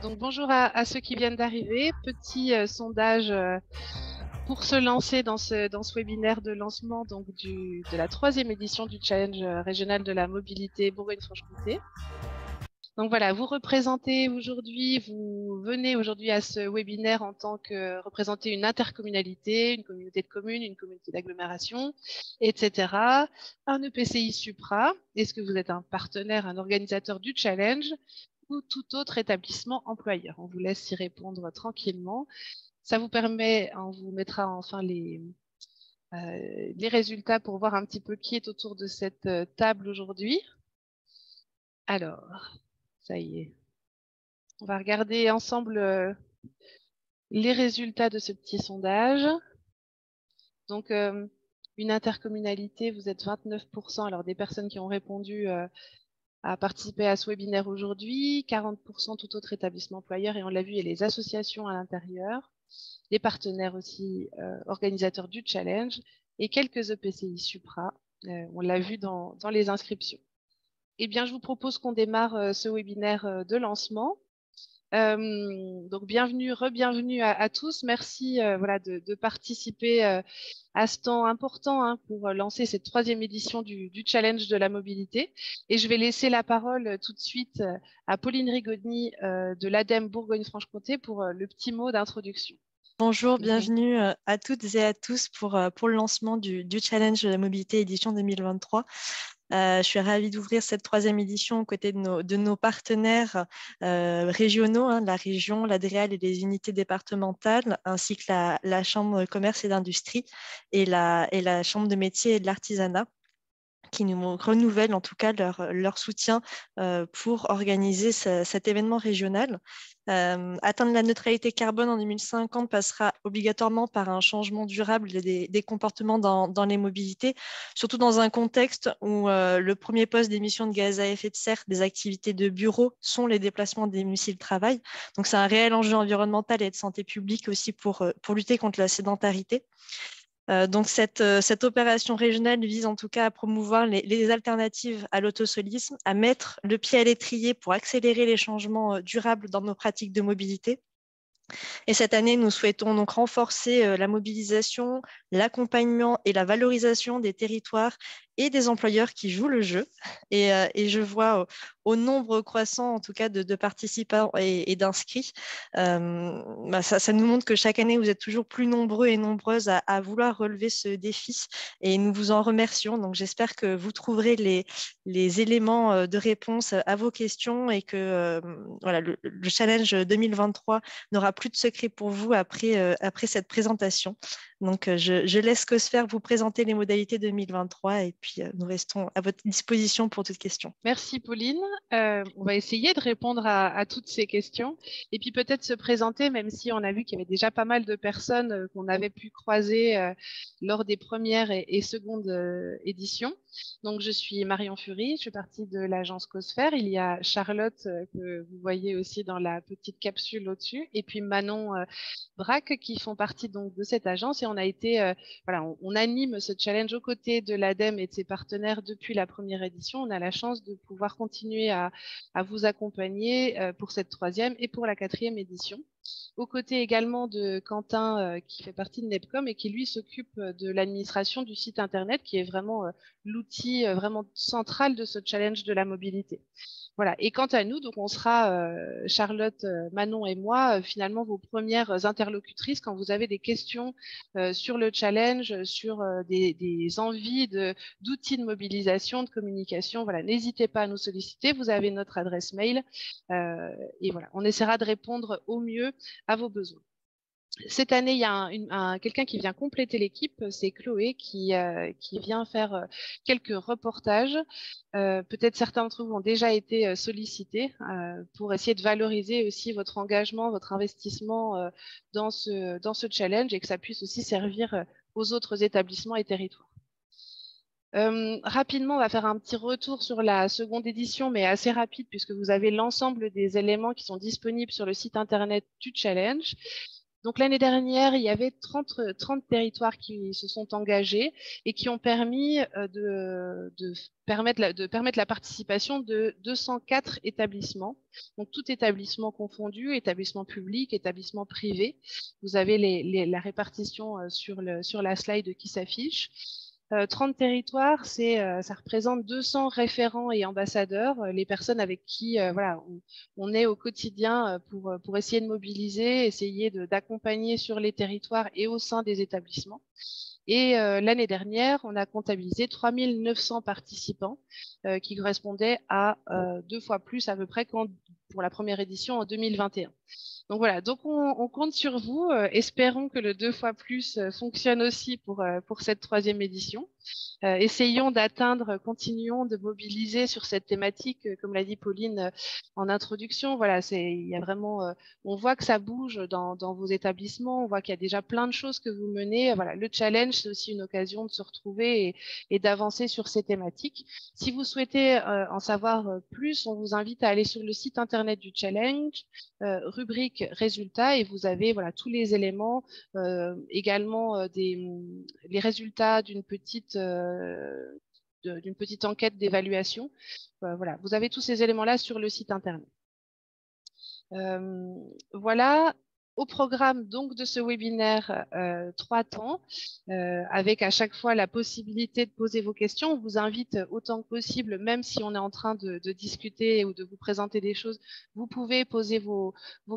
Donc bonjour à ceux qui viennent d'arriver. Petit sondage pour se lancer dans ce webinaire de lancement donc de la 3e édition du Challenge régional de la mobilité Bourgogne-Franche-Comté. Donc voilà, vous venez aujourd'hui à ce webinaire en tant que représenter une intercommunalité, une communauté de communes, une communauté d'agglomération, etc. Un EPCI Supra. Est-ce que vous êtes un partenaire, un organisateur du challenge ou tout autre établissement employeur? On vous laisse y répondre tranquillement. Ça vous permet, on vous mettra enfin les résultats pour voir un petit peu qui est autour de cette table aujourd'hui. Alors, ça y est. On va regarder ensemble les résultats de ce petit sondage. Donc, une intercommunalité, vous êtes 29%, alors des personnes qui ont répondu à participer à ce webinaire aujourd'hui, 40% tout autre établissement employeur, et on l'a vu, il y a les associations à l'intérieur, les partenaires aussi organisateurs du challenge, et quelques EPCI Supra, on l'a vu dans les inscriptions. Eh bien, je vous propose qu'on démarre ce webinaire de lancement. Donc bienvenue, re-bienvenue à tous. Merci voilà, de participer à ce temps important pour lancer cette 3e édition du Challenge de la mobilité. Et je vais laisser la parole tout de suite à Pauline Rigoni de l'ADEME Bourgogne-Franche-Comté pour le petit mot d'introduction. Bonjour, bienvenue à toutes et à tous pour le lancement du Challenge de la mobilité édition 2023. Je suis ravie d'ouvrir cette 3e édition aux côtés de nos partenaires régionaux, la région, l'ADREAL et les unités départementales, ainsi que la Chambre de commerce et d'industrie et la Chambre de métiers et de l'artisanat, qui nous renouvellent en tout cas leur soutien pour organiser cet événement régional. Atteindre la neutralité carbone en 2050 passera obligatoirement par un changement durable des comportements dans les mobilités, surtout dans un contexte où le premier poste d'émissions de gaz à effet de serre des activités de bureau sont les déplacements des domicile-travail. Donc c'est un réel enjeu environnemental et de santé publique aussi pour lutter contre la sédentarité. Donc cette opération régionale vise en tout cas à promouvoir les alternatives à l'autosolisme, à mettre le pied à l'étrier pour accélérer les changements durables dans nos pratiques de mobilité. Et cette année, nous souhaitons donc renforcer la mobilisation, l'accompagnement et la valorisation des territoires et des employeurs qui jouent le jeu. Et je vois au nombre croissant, en tout cas, de participants et d'inscrits, ça nous montre que chaque année, vous êtes toujours plus nombreux et nombreuses à vouloir relever ce défi. Et nous vous en remercions. Donc, j'espère que vous trouverez les éléments de réponse à vos questions et que voilà, le Challenge 2023 n'aura plus de secret pour vous après cette présentation. Donc, je laisse Cosphère vous présenter les modalités 2023 et puis nous restons à votre disposition pour toute question. Merci Pauline. On va essayer de répondre à toutes ces questions et puis peut-être se présenter, même si on a vu qu'il y avait déjà pas mal de personnes qu'on avait pu croiser lors des premières et secondes éditions. Donc, je suis Marion Fury, je fais partie de l'agence Cosphère. Il y a Charlotte que vous voyez aussi dans la petite capsule au-dessus et puis Manon Braque qui font partie donc de cette agence et on a été voilà, on anime ce challenge aux côtés de l'ADEME et de ses partenaires depuis la première édition. On a la chance de pouvoir continuer à vous accompagner pour cette 3e et pour la 4e édition. Aux côtés également de Quentin qui fait partie de NEPCOM et qui lui s'occupe de l'administration du site internet qui est vraiment l'outil vraiment central de ce challenge de la mobilité. Voilà. Et quant à nous, donc on sera Charlotte, Manon et moi finalement vos premières interlocutrices quand vous avez des questions sur le challenge, sur des envies d'outils de mobilisation, de communication. Voilà, n'hésitez pas à nous solliciter. Vous avez notre adresse mail et voilà, on essaiera de répondre au mieux à vos besoins. Cette année, il y a quelqu'un qui vient compléter l'équipe, c'est Chloé qui vient faire quelques reportages. Peut-être certains d'entre vous ont déjà été sollicités pour essayer de valoriser aussi votre engagement, votre investissement dans ce challenge et que ça puisse aussi servir aux autres établissements et territoires. Rapidement, on va faire un petit retour sur la seconde édition, mais assez rapide puisque vous avez l'ensemble des éléments qui sont disponibles sur le site internet du challenge. Donc l'année dernière, il y avait 30 territoires qui se sont engagés et qui ont permis de permettre la participation de 204 établissements. Donc tout établissement confondu, établissement public, établissement privé. Vous avez la répartition sur la slide qui s'affiche. 30 territoires, ça représente 200 référents et ambassadeurs, les personnes avec qui voilà, on est au quotidien pour essayer de mobiliser, essayer d'accompagner sur les territoires et au sein des établissements. Et l'année dernière, on a comptabilisé 3900 participants qui correspondaient à 2 fois plus à peu près pour la première édition en 2021. Donc voilà, donc on compte sur vous. Espérons que le 2 fois plus fonctionne aussi pour cette 3e édition. Essayons d'atteindre, continuons de mobiliser sur cette thématique, comme l'a dit Pauline en introduction. Voilà, il y a vraiment, on voit que ça bouge dans vos établissements, on voit qu'il y a déjà plein de choses que vous menez. Voilà, le challenge, c'est aussi une occasion de se retrouver et d'avancer sur ces thématiques. Si vous souhaitez en savoir plus, on vous invite à aller sur le site internet du challenge, rubrique résultats, et vous avez voilà tous les éléments, également les résultats d'une petite enquête d'évaluation. Voilà, vous avez tous ces éléments-là sur le site internet. Voilà. Au programme donc de ce webinaire, 3 temps, avec à chaque fois la possibilité de poser vos questions. On vous invite autant que possible, même si on est en train de discuter ou de vous présenter des choses, vous pouvez poser vos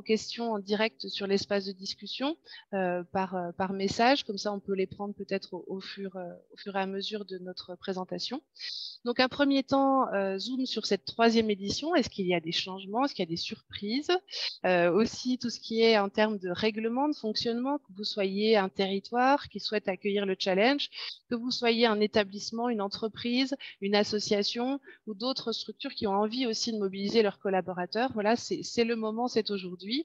questions en direct sur l'espace de discussion par message. Comme ça, on peut les prendre peut-être au fur et à mesure de notre présentation. Donc, un premier temps, zoom sur cette 3e édition. Est-ce qu'il y a des changements? Est-ce qu'il y a des surprises? Aussi, tout ce qui est en termes de règlement, de fonctionnement, que vous soyez un territoire qui souhaite accueillir le challenge, que vous soyez un établissement, une entreprise, une association ou d'autres structures qui ont envie aussi de mobiliser leurs collaborateurs. Voilà, c'est le moment, c'est aujourd'hui.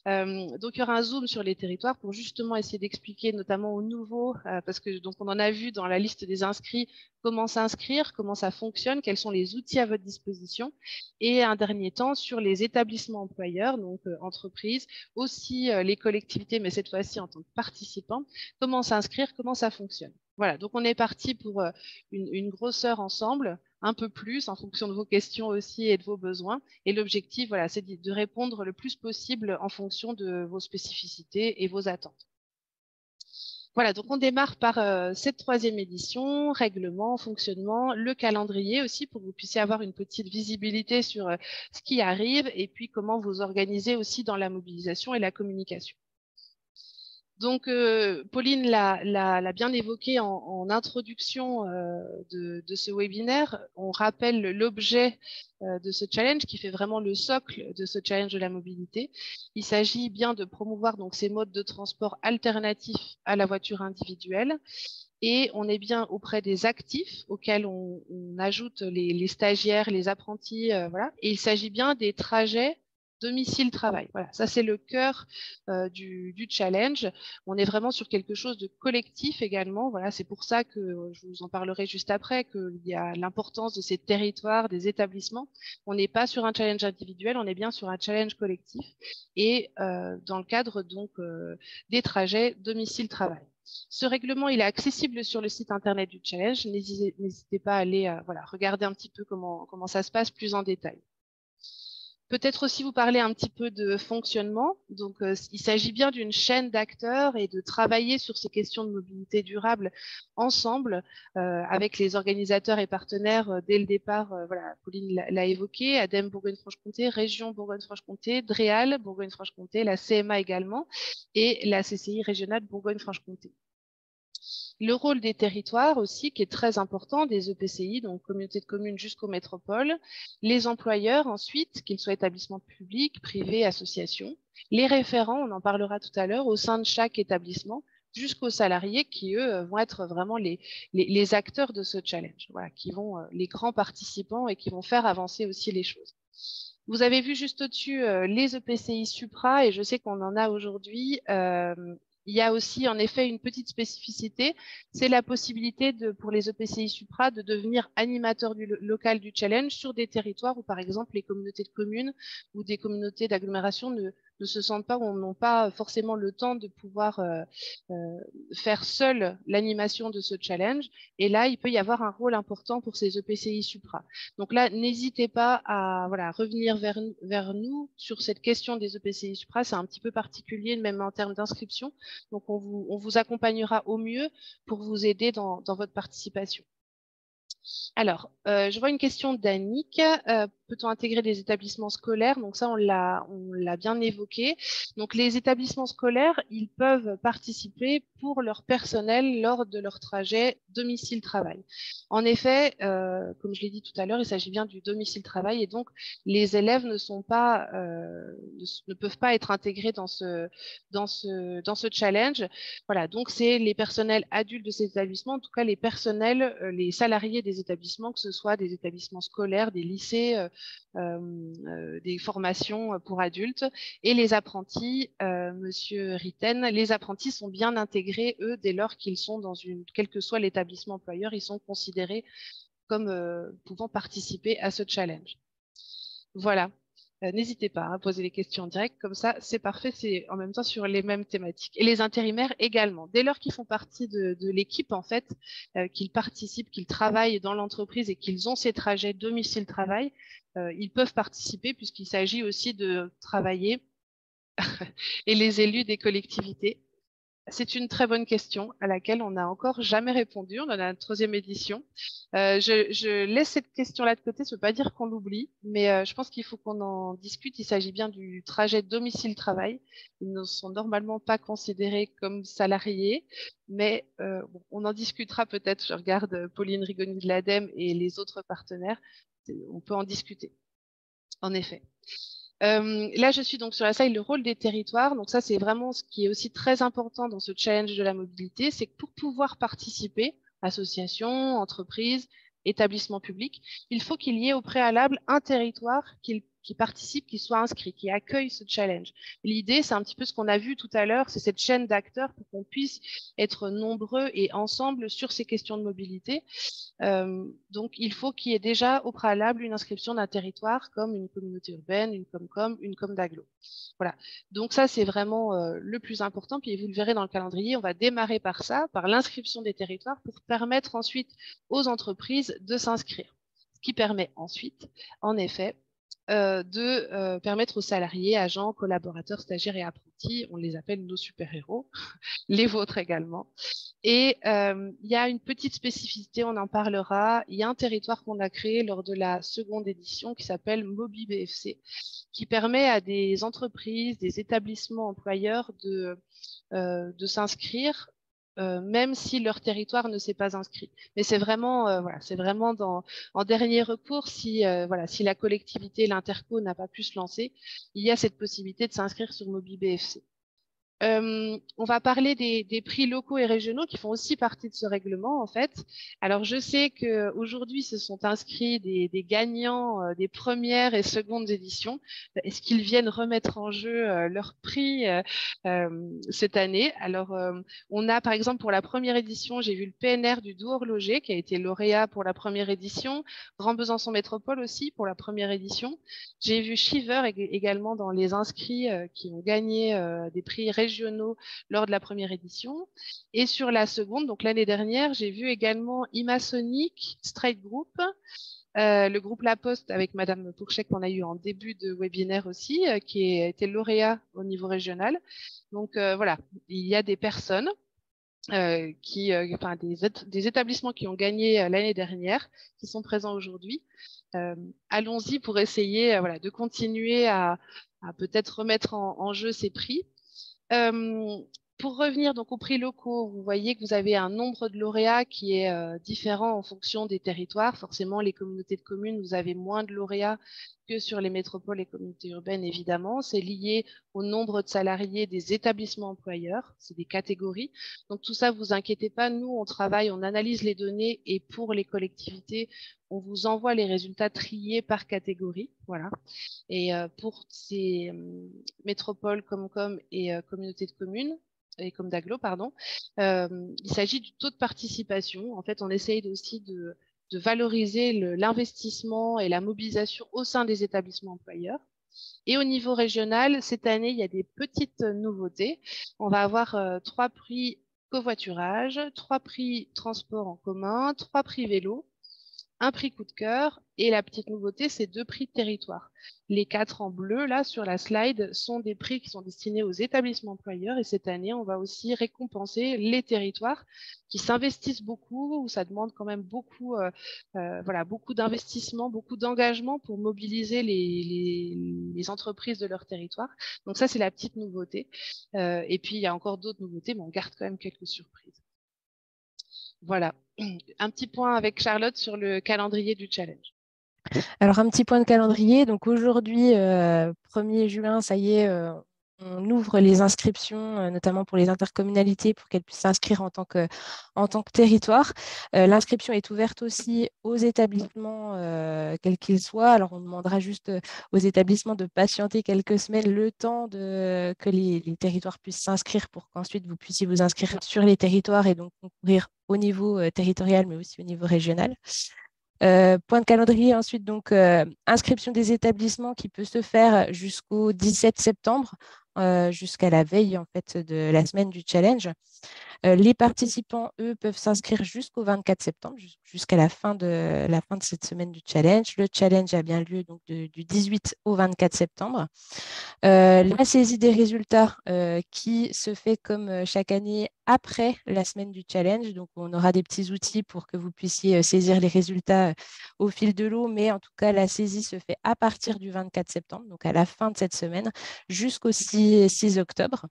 Donc, il y aura un zoom sur les territoires pour justement essayer d'expliquer, notamment aux nouveaux, parce que donc on en a vu dans la liste des inscrits, comment s'inscrire, comment ça fonctionne, quels sont les outils à votre disposition, et un dernier temps sur les établissements employeurs, donc entreprises, aussi les collectivités, mais cette fois-ci en tant que participants, comment s'inscrire, comment ça fonctionne. Voilà, donc on est parti pour une grosseur ensemble, un peu plus en fonction de vos questions aussi et de vos besoins. Et l'objectif, voilà, c'est de répondre le plus possible en fonction de vos spécificités et vos attentes. Voilà, donc on démarre par cette 3e édition, règlement, fonctionnement, le calendrier aussi pour que vous puissiez avoir une petite visibilité sur ce qui arrive et puis comment vous organiser aussi dans la mobilisation et la communication. Donc, Pauline l'a bien évoqué en introduction de ce webinaire. On rappelle l'objet de ce challenge qui fait vraiment le socle de ce challenge de la mobilité. Il s'agit bien de promouvoir donc ces modes de transport alternatifs à la voiture individuelle. Et on est bien auprès des actifs auxquels on ajoute les stagiaires, les apprentis, voilà. Et il s'agit bien des trajets domicile-travail. Voilà, ça c'est le cœur du challenge. On est vraiment sur quelque chose de collectif également. Voilà, c'est pour ça que je vous en parlerai juste après, qu'il y a l'importance de ces territoires, des établissements. On n'est pas sur un challenge individuel, on est bien sur un challenge collectif et dans le cadre donc des trajets domicile-travail. Ce règlement, il est accessible sur le site internet du challenge. N'hésitez pas à aller voilà, regarder un petit peu comment ça se passe plus en détail. Peut-être aussi vous parler un petit peu de fonctionnement. Donc, il s'agit bien d'une chaîne d'acteurs et de travailler sur ces questions de mobilité durable ensemble avec les organisateurs et partenaires dès le départ. Voilà, Pauline l'a évoqué, ADEME Bourgogne-Franche-Comté, Région Bourgogne-Franche-Comté, DREAL Bourgogne-Franche-Comté, la CMA également et la CCI régionale Bourgogne-Franche-Comté. Le rôle des territoires aussi, qui est très important, des EPCI, donc communautés de communes jusqu'aux métropoles, les employeurs ensuite, qu'ils soient établissements publics, privés, associations, les référents, on en parlera tout à l'heure, au sein de chaque établissement, jusqu'aux salariés qui, eux, vont être vraiment les acteurs de ce challenge, voilà, qui vont, les grands participants et qui vont faire avancer aussi les choses. Vous avez vu juste au-dessus les EPCI Supra, et je sais qu'on en a aujourd'hui. Il y a aussi en effet une petite spécificité, c'est la possibilité pour les EPCI Supra de devenir animateurs local du challenge sur des territoires où par exemple les communautés de communes ou des communautés d'agglomération ne se sentent pas ou n'ont pas forcément le temps de pouvoir faire seuls l'animation de ce challenge. Et là, il peut y avoir un rôle important pour ces EPCI supra. Donc là, n'hésitez pas à revenir vers nous sur cette question des EPCI supra. C'est un petit peu particulier, même en termes d'inscription. Donc, on vous accompagnera au mieux pour vous aider dans votre participation. Alors, je vois une question d'Annick. Peut-on intégrer des établissements scolaires? Donc ça, on l'a bien évoqué. Donc les établissements scolaires, ils peuvent participer pour leur personnel lors de leur trajet domicile-travail. En effet, comme je l'ai dit tout à l'heure, il s'agit bien du domicile-travail et donc les élèves ne peuvent pas être intégrés dans ce challenge. Voilà, donc c'est les personnels adultes de ces établissements, en tout cas les personnels, les salariés des établissements, que ce soit des établissements scolaires, des lycées, des formations pour adultes. Et les apprentis, Monsieur Ritten, les apprentis sont bien intégrés, eux, dès lors qu'ils sont quel que soit l'établissement employeur, ils sont considérés comme pouvant participer à ce challenge. Voilà. N'hésitez pas à poser les questions en direct, comme ça c'est parfait, c'est en même temps sur les mêmes thématiques. Et les intérimaires également. Dès lors qu'ils font partie de l'équipe, en fait, qu'ils participent, qu'ils travaillent dans l'entreprise et qu'ils ont ces trajets domicile-travail, ils peuvent participer puisqu'il s'agit aussi de travailler et les élus des collectivités. C'est une très bonne question à laquelle on n'a encore jamais répondu. On en a une 3e édition. Je laisse cette question-là de côté. Ça ne veut pas dire qu'on l'oublie, mais je pense qu'il faut qu'on en discute. Il s'agit bien du trajet domicile-travail. Ils ne sont normalement pas considérés comme salariés, mais bon, on en discutera peut-être. Je regarde Pauline Rigoni de l'ADEME et les autres partenaires. On peut en discuter, en effet. Là, je suis donc sur la slide, le rôle des territoires. Donc ça, c'est vraiment ce qui est aussi très important dans ce challenge de la mobilité, c'est que pour pouvoir participer, associations, entreprises, établissements publics, il faut qu'il y ait au préalable un territoire qui participe, qui soit inscrit, qui accueille ce challenge. L'idée, c'est un petit peu ce qu'on a vu tout à l'heure, c'est cette chaîne d'acteurs pour qu'on puisse être nombreux et ensemble sur ces questions de mobilité. Donc, il faut qu'il y ait déjà au préalable une inscription d'un territoire comme une communauté urbaine, une Comcom, une Comdaglo. Voilà. Donc ça, c'est vraiment le plus important. Puis vous le verrez dans le calendrier, on va démarrer par ça, par l'inscription des territoires pour permettre ensuite aux entreprises de s'inscrire. Ce qui permet ensuite, en effet, de permettre aux salariés, agents, collaborateurs, stagiaires et apprentis, on les appelle nos super-héros, les vôtres également. Et il y a une petite spécificité, on en parlera. Il y a un territoire qu'on a créé lors de la 2e édition qui s'appelle MobiBFC, qui permet à des entreprises, des établissements employeurs de s'inscrire même si leur territoire ne s'est pas inscrit. Mais c'est vraiment, c'est vraiment en dernier recours, si la collectivité, l'interco n'a pas pu se lancer, il y a cette possibilité de s'inscrire sur MobiBFC. On va parler des prix locaux et régionaux qui font aussi partie de ce règlement, en fait. Alors, je sais qu'aujourd'hui, se sont inscrits des gagnants des 1res et 2e éditions. Est-ce qu'ils viennent remettre en jeu leur prix cette année? Alors, on a, par exemple, pour la 1re édition, j'ai vu le PNR du Doux Horloger qui a été lauréat pour la 1re édition, Grand Besançon Métropole aussi pour la 1re édition. J'ai vu Shiver également dans les inscrits qui ont gagné des prix régionaux lors de la 1re édition. Et sur la 2e, donc l'année dernière, j'ai vu également Imasonic, Straight Group, le groupe La Poste avec Madame Pourchet qu'on a eu en début de webinaire aussi, qui a été lauréat au niveau régional. Donc voilà, il y a des personnes des établissements qui ont gagné l'année dernière, qui sont présents aujourd'hui. Allons-y pour essayer de continuer à peut-être remettre en jeu ces prix. Pour revenir donc aux prix locaux, vous voyez que vous avez un nombre de lauréats qui est différent en fonction des territoires. Forcément, les communautés de communes, vous avez moins de lauréats que sur les métropoles et communautés urbaines, évidemment. C'est lié au nombre de salariés des établissements employeurs. C'est des catégories. Donc tout ça, vous inquiétez pas. Nous, on travaille, on analyse les données et pour les collectivités, on vous envoie les résultats triés par catégorie. Voilà. Et pour ces métropoles, Comcom et communautés de communes, et Comdaglo, pardon, il s'agit du taux de participation. En fait, on essaye aussi de valoriser l'investissement et la mobilisation au sein des établissements employeurs. Et au niveau régional, cette année, il y a des petites nouveautés. On va avoir 3 prix covoiturage, 3 prix transport en commun, 3 prix vélo, un prix coup de cœur et la petite nouveauté, c'est 2 prix de territoire. Les 4 en bleu, là, sur la slide, sont des prix qui sont destinés aux établissements employeurs et cette année, on va aussi récompenser les territoires qui s'investissent beaucoup, où ça demande quand même beaucoup, voilà, beaucoup d'investissement, beaucoup d'engagement pour mobiliser les entreprises de leur territoire. Donc ça, c'est la petite nouveauté. Et puis, il y a encore d'autres nouveautés, mais on garde quand même quelques surprises. Voilà. Un petit point avec Charlotte sur le calendrier du challenge. Alors, un petit point de calendrier. Donc, aujourd'hui, 1er juin, ça y est, on ouvre les inscriptions, notamment pour les intercommunalités, pour qu'elles puissent s'inscrire en tant que territoire. L'inscription est ouverte aussi aux établissements, quels qu'ils soient. Alors, on demandera juste aux établissements de patienter quelques semaines, le temps que les territoires puissent s'inscrire pour qu'ensuite vous puissiez vous inscrire sur les territoires et donc concourir au niveau territorial, mais aussi au niveau régional. Point de calendrier ensuite, donc inscription des établissements qui peut se faire jusqu'au 17 septembre, jusqu'à la veille en fait de la semaine du challenge. Les participants, eux, peuvent s'inscrire jusqu'au 24 septembre, jusqu'à la fin de cette semaine du challenge. Le challenge a bien lieu donc du 18 au 24 septembre. La saisie des résultats qui se fait comme chaque année après la semaine du challenge. Donc, on aura des petits outils pour que vous puissiez saisir les résultats au fil de l'eau, mais en tout cas, la saisie se fait à partir du 24 septembre, donc à la fin de cette semaine, jusqu'au 6 octobre.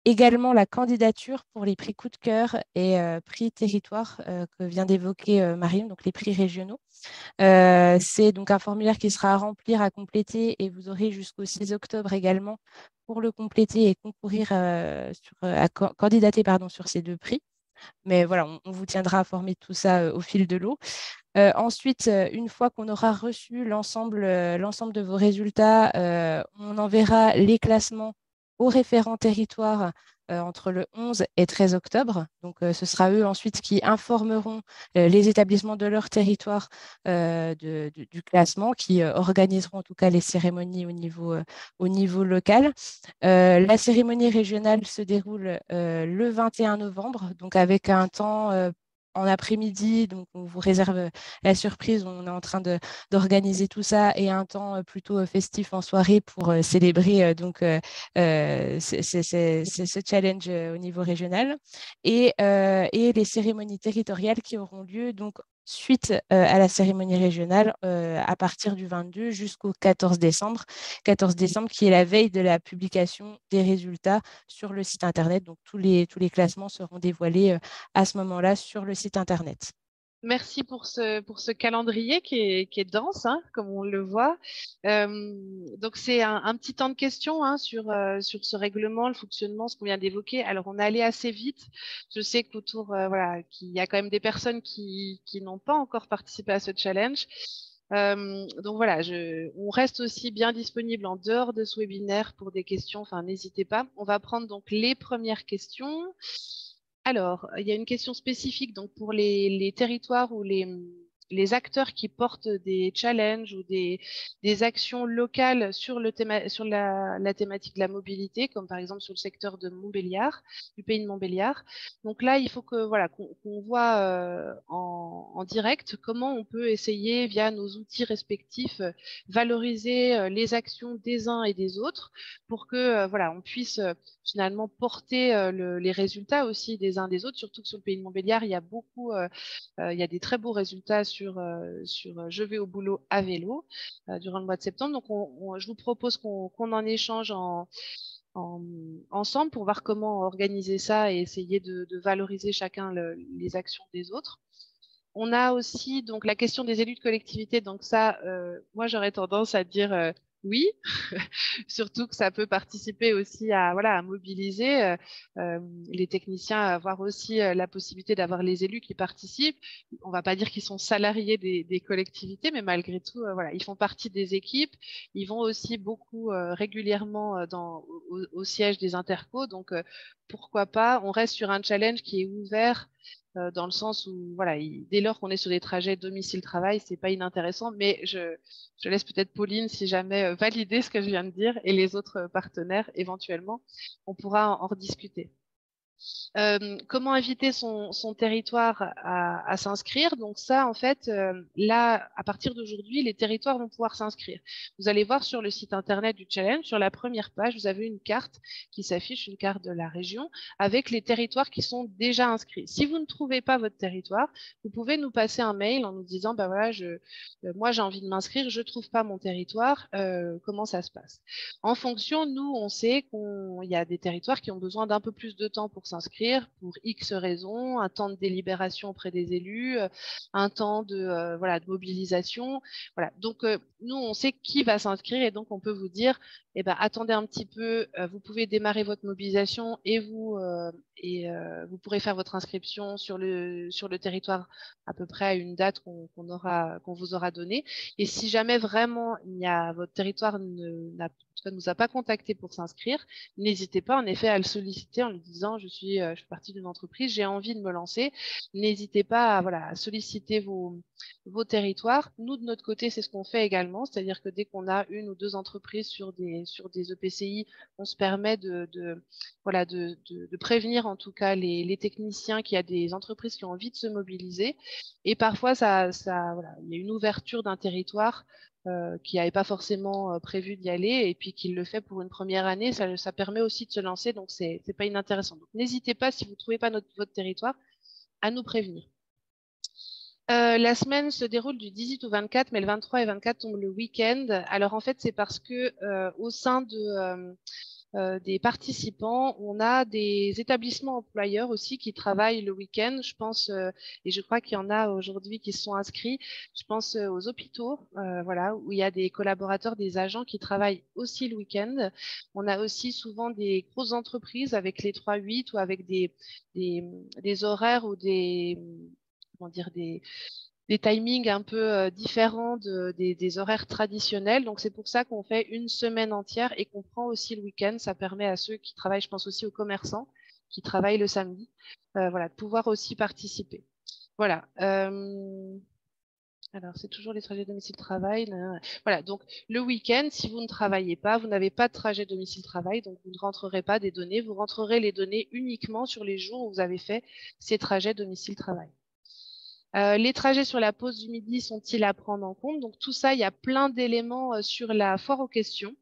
Également la candidature pour les prix coup de cœur et prix territoire que vient d'évoquer Marion, donc les prix régionaux. C'est donc un formulaire qui sera à remplir, à compléter et vous aurez jusqu'au 6 octobre également pour le compléter et concourir à candidater sur ces 2 prix. Mais voilà, on vous tiendra informé de tout ça au fil de l'eau. Ensuite, une fois qu'on aura reçu l'ensemble de vos résultats, on enverra les classements aux référents territoires entre le 11 et 13 octobre. Donc, ce sera eux ensuite qui informeront les établissements de leur territoire du classement, qui organiseront en tout cas les cérémonies au niveau local. La cérémonie régionale se déroule le 21 novembre, donc avec un temps en après-midi, donc on vous réserve la surprise, on est en train d'organiser tout ça et un temps plutôt festif en soirée pour célébrer ce challenge au niveau régional et les cérémonies territoriales qui auront lieu donc suite à la cérémonie régionale à partir du 22 jusqu'au 14 décembre. 14 décembre qui est la veille de la publication des résultats sur le site internet. Donc tous les classements seront dévoilés à ce moment-là sur le site internet. Merci pour ce calendrier qui est dense, hein, comme on le voit. Donc, c'est un petit temps de questions sur ce règlement, le fonctionnement, ce qu'on vient d'évoquer. Alors, on est allé assez vite. Je sais qu'autour, voilà, qu'il y a quand même des personnes qui n'ont pas encore participé à ce challenge. Donc voilà, on reste aussi bien disponible en dehors de ce webinaire pour des questions. Enfin, n'hésitez pas. On va prendre donc les premières questions. Alors, il y a une question spécifique donc pour les territoires ou les acteurs qui portent des challenges ou des actions locales sur la thématique de la mobilité, comme par exemple sur le secteur de Montbéliard, du pays de Montbéliard. Donc là, il faut que voilà qu'on voit en direct comment on peut essayer via nos outils respectifs valoriser les actions des uns et des autres pour que voilà on puisse finalement porter les résultats aussi des uns des autres, surtout que sur le pays de Montbéliard, il y a il y a des très beaux résultats sur Je vais au boulot à vélo durant le mois de septembre. Donc, je vous propose qu'on en échange ensemble pour voir comment organiser ça et essayer de valoriser chacun les actions des autres. On a aussi donc la question des élus de collectivité. Donc ça, moi j'aurais tendance à dire oui, surtout que ça peut participer aussi à mobiliser les techniciens, à avoir aussi la possibilité d'avoir les élus qui participent. On va pas dire qu'ils sont salariés des collectivités, mais malgré tout, voilà, ils font partie des équipes. Ils vont aussi beaucoup régulièrement au siège des intercos. Donc pourquoi pas, on reste sur un challenge qui est ouvert dans le sens où, voilà, dès lors qu'on est sur des trajets domicile-travail, c'est pas inintéressant, mais je laisse peut-être Pauline, si jamais, valider ce que je viens de dire, et les autres partenaires, éventuellement, on pourra en rediscuter. Comment inviter son territoire à s'inscrire? Donc ça, en fait, là, à partir d'aujourd'hui, les territoires vont pouvoir s'inscrire. Vous allez voir sur le site internet du challenge, sur la première page, vous avez une carte qui s'affiche, une carte de la région, avec les territoires qui sont déjà inscrits. Si vous ne trouvez pas votre territoire, vous pouvez nous passer un mail en nous disant, bah voilà, moi j'ai envie de m'inscrire, je trouve pas mon territoire, comment ça se passe? En fonction, nous, on sait qu'il y a des territoires qui ont besoin d'un peu plus de temps pour s'inscrire, pour X raisons, un temps de délibération auprès des élus, un temps de, voilà, de mobilisation. Voilà. Donc, nous, on sait qui va s'inscrire et donc on peut vous dire, eh ben, attendez un petit peu, vous pouvez démarrer votre mobilisation et vous pourrez faire votre inscription sur le territoire à peu près à une date qu'on vous aura donnée. Et si jamais vraiment votre territoire ne nous a pas contacté pour s'inscrire, n'hésitez pas en effet à le solliciter en lui disant je fais partie d'une entreprise, j'ai envie de me lancer. N'hésitez pas à solliciter vos territoires. Nous, de notre côté, c'est ce qu'on fait également, c'est-à-dire que dès qu'on a une ou deux entreprises sur des EPCI, on se permet de prévenir en tout cas les techniciens qu'il y a des entreprises qui ont envie de se mobiliser. Et parfois, il y a une ouverture d'un territoire qui n'avait pas forcément prévu d'y aller et puis qui le fait pour une première année, ça permet aussi de se lancer, donc c'est pas inintéressant. Donc n'hésitez pas, si vous ne trouvez pas votre territoire, à nous prévenir. La semaine se déroule du 18 au 24, mais le 23 et 24 tombent le week-end. Alors en fait, c'est parce que au sein des participants, on a des établissements employeurs aussi qui travaillent le week-end. Je pense, et je crois qu'il y en a aujourd'hui qui se sont inscrits. Je pense aux hôpitaux, voilà, où il y a des collaborateurs, des agents qui travaillent aussi le week-end. On a aussi souvent des grosses entreprises avec les 3-8 ou avec des horaires ou comment dire, des timings un peu différents des horaires traditionnels. Donc, c'est pour ça qu'on fait une semaine entière et qu'on prend aussi le week-end. Ça permet à ceux qui travaillent, je pense aussi aux commerçants qui travaillent le samedi, voilà, de pouvoir aussi participer. Voilà. Alors, c'est toujours les trajets domicile-travail. Voilà, donc le week-end, si vous ne travaillez pas, vous n'avez pas de trajet domicile-travail, donc vous ne rentrerez pas des données. Vous rentrerez les données uniquement sur les jours où vous avez fait ces trajets domicile-travail. Les trajets sur la pause du midi sont-ils à prendre en compte? Donc tout ça, il y a plein d'éléments sur la foire aux questions.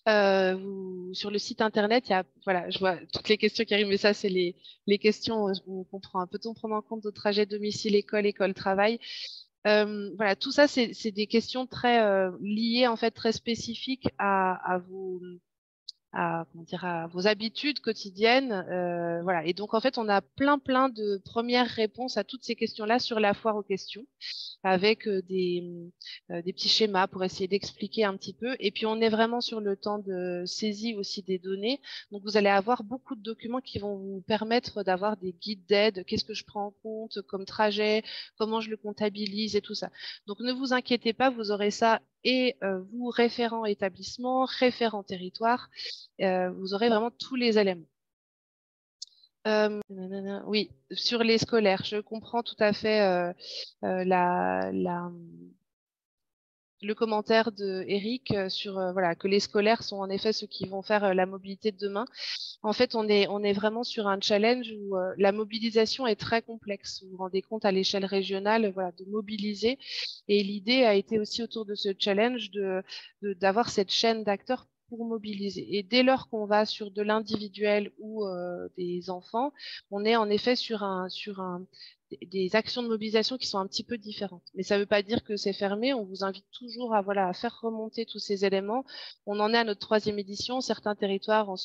Sur le site internet, voilà, je vois toutes les questions qui arrivent, mais ça, c'est les questions où on comprend. Peut-on prendre en compte nos trajets domicile-école, école-travail? Voilà, tout ça, c'est des questions très liées, en fait, très spécifiques à vos habitudes quotidiennes. Voilà. Et donc, en fait, on a plein de premières réponses à toutes ces questions-là sur la foire aux questions, avec des petits schémas pour essayer d'expliquer un petit peu. Et puis, on est vraiment sur le temps de saisie aussi des données. Donc, vous allez avoir beaucoup de documents qui vont vous permettre d'avoir des guides d'aide. Qu'est-ce que je prends en compte comme trajet? Comment je le comptabilise et tout ça. Donc, ne vous inquiétez pas, vous aurez ça et vous, référent établissement, référent territoire, vous aurez vraiment tous les éléments. Oui, sur les scolaires, je comprends tout à fait le commentaire de Eric sur voilà, que les scolaires sont en effet ceux qui vont faire la mobilité de demain. En fait, on est vraiment sur un challenge où la mobilisation est très complexe. Vous vous rendez compte à l'échelle régionale, voilà, de mobiliser. Et l'idée a été aussi autour de ce challenge d'avoir cette chaîne d'acteurs pour mobiliser. Et dès lors qu'on va sur de l'individuel ou des enfants, on est en effet sur des actions de mobilisation qui sont un petit peu différentes. Mais ça ne veut pas dire que c'est fermé. On vous invite toujours à faire remonter tous ces éléments. On en est à notre 3e édition. Certains territoires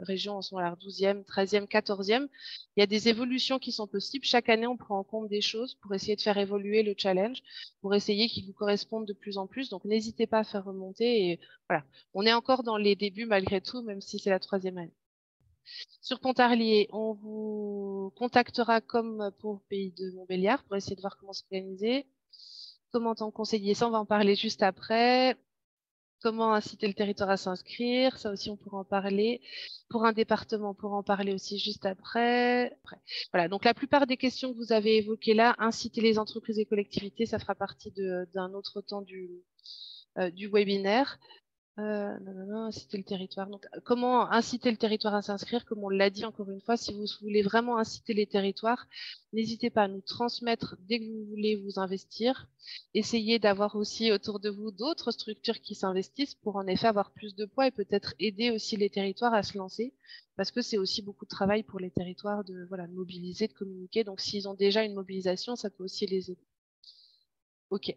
régions en sont à leur 12e, 13e, 14e. Il y a des évolutions qui sont possibles. Chaque année, on prend en compte des choses pour essayer de faire évoluer le challenge, pour essayer qu'il vous corresponde de plus en plus. Donc, n'hésitez pas à faire remonter. Et voilà, on est encore dans les débuts malgré tout, même si c'est la 3e année. Sur Pontarlier, on vous contactera comme pour Pays de Montbéliard pour essayer de voir comment s'organiser. Comment t'en conseiller ça, on va en parler juste après. Comment inciter le territoire à s'inscrire? Ça aussi, on pourra en parler. Pour un département, on pourra en parler aussi juste après. Voilà, donc la plupart des questions que vous avez évoquées là, inciter les entreprises et collectivités, ça fera partie d'un autre temps du webinaire. Inciter le territoire. Donc, comment inciter le territoire à s'inscrire? Comme on l'a dit encore une fois, si vous voulez vraiment inciter les territoires, n'hésitez pas à nous transmettre dès que vous voulez vous investir. Essayez d'avoir aussi autour de vous d'autres structures qui s'investissent pour en effet avoir plus de poids et peut-être aider aussi les territoires à se lancer, parce que c'est aussi beaucoup de travail pour les territoires de mobiliser, de communiquer. Donc, s'ils ont déjà une mobilisation, ça peut aussi les aider. OK.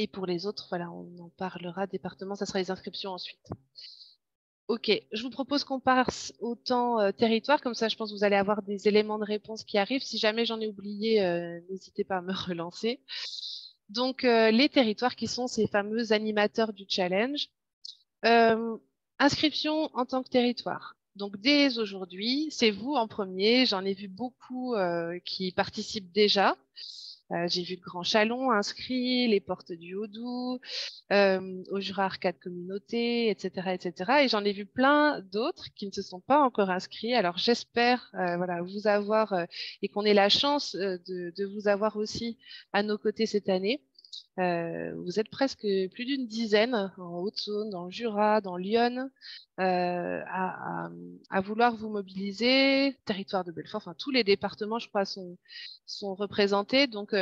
Et pour les autres, voilà, on en parlera. Département, ça sera les inscriptions ensuite. OK, je vous propose qu'on passe au temps territoire. Comme ça, je pense que vous allez avoir des éléments de réponse qui arrivent. Si jamais j'en ai oublié, n'hésitez pas à me relancer. Donc, les territoires qui sont ces fameux animateurs du challenge. Inscription en tant que territoire. Donc, dès aujourd'hui, c'est vous en premier. J'en ai vu beaucoup qui participent déjà. J'ai vu le Grand Chalon inscrit, les Portes du Haut-Doubs, au Jura Arcade Communauté, etc., etc. Et j'en ai vu plein d'autres qui ne se sont pas encore inscrits. Alors j'espère vous avoir et qu'on ait la chance de vous avoir aussi à nos côtés cette année. Vous êtes presque plus d'une dizaine en Haute-Saône, dans le Jura, dans Lyon, à vouloir vous mobiliser. Territoire de Belfort, enfin tous les départements, je crois, sont représentés. Donc,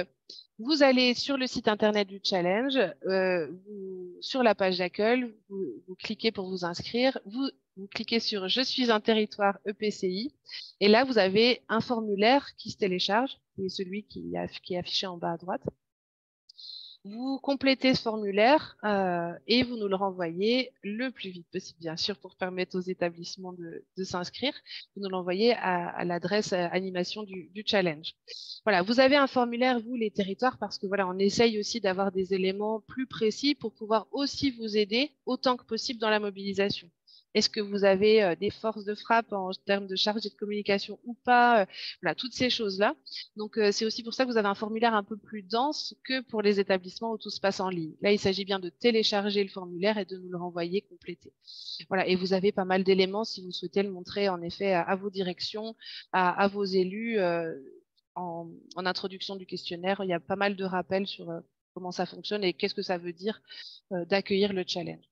vous allez sur le site internet du challenge, sur la page d'accueil, vous cliquez pour vous inscrire. Vous cliquez sur « Je suis un territoire EPCI » et là, vous avez un formulaire qui se télécharge, qui est celui qui est affiché en bas à droite. Vous complétez ce formulaire et vous nous le renvoyez le plus vite possible, bien sûr, pour permettre aux établissements de s'inscrire. Vous nous l'envoyez à l'adresse animation du challenge. Voilà, vous avez un formulaire, vous, les territoires, parce que voilà, on essaye aussi d'avoir des éléments plus précis pour pouvoir aussi vous aider autant que possible dans la mobilisation. Est-ce que vous avez des forces de frappe en termes de chargé de communication ou pas? Voilà, toutes ces choses-là. Donc, c'est aussi pour ça que vous avez un formulaire un peu plus dense que pour les établissements où tout se passe en ligne. Là, il s'agit bien de télécharger le formulaire et de nous le renvoyer complété. Voilà, et vous avez pas mal d'éléments si vous souhaitez le montrer en effet à vos directions, à vos élus. En introduction du questionnaire, il y a pas mal de rappels sur comment ça fonctionne et qu'est-ce que ça veut dire d'accueillir le challenge.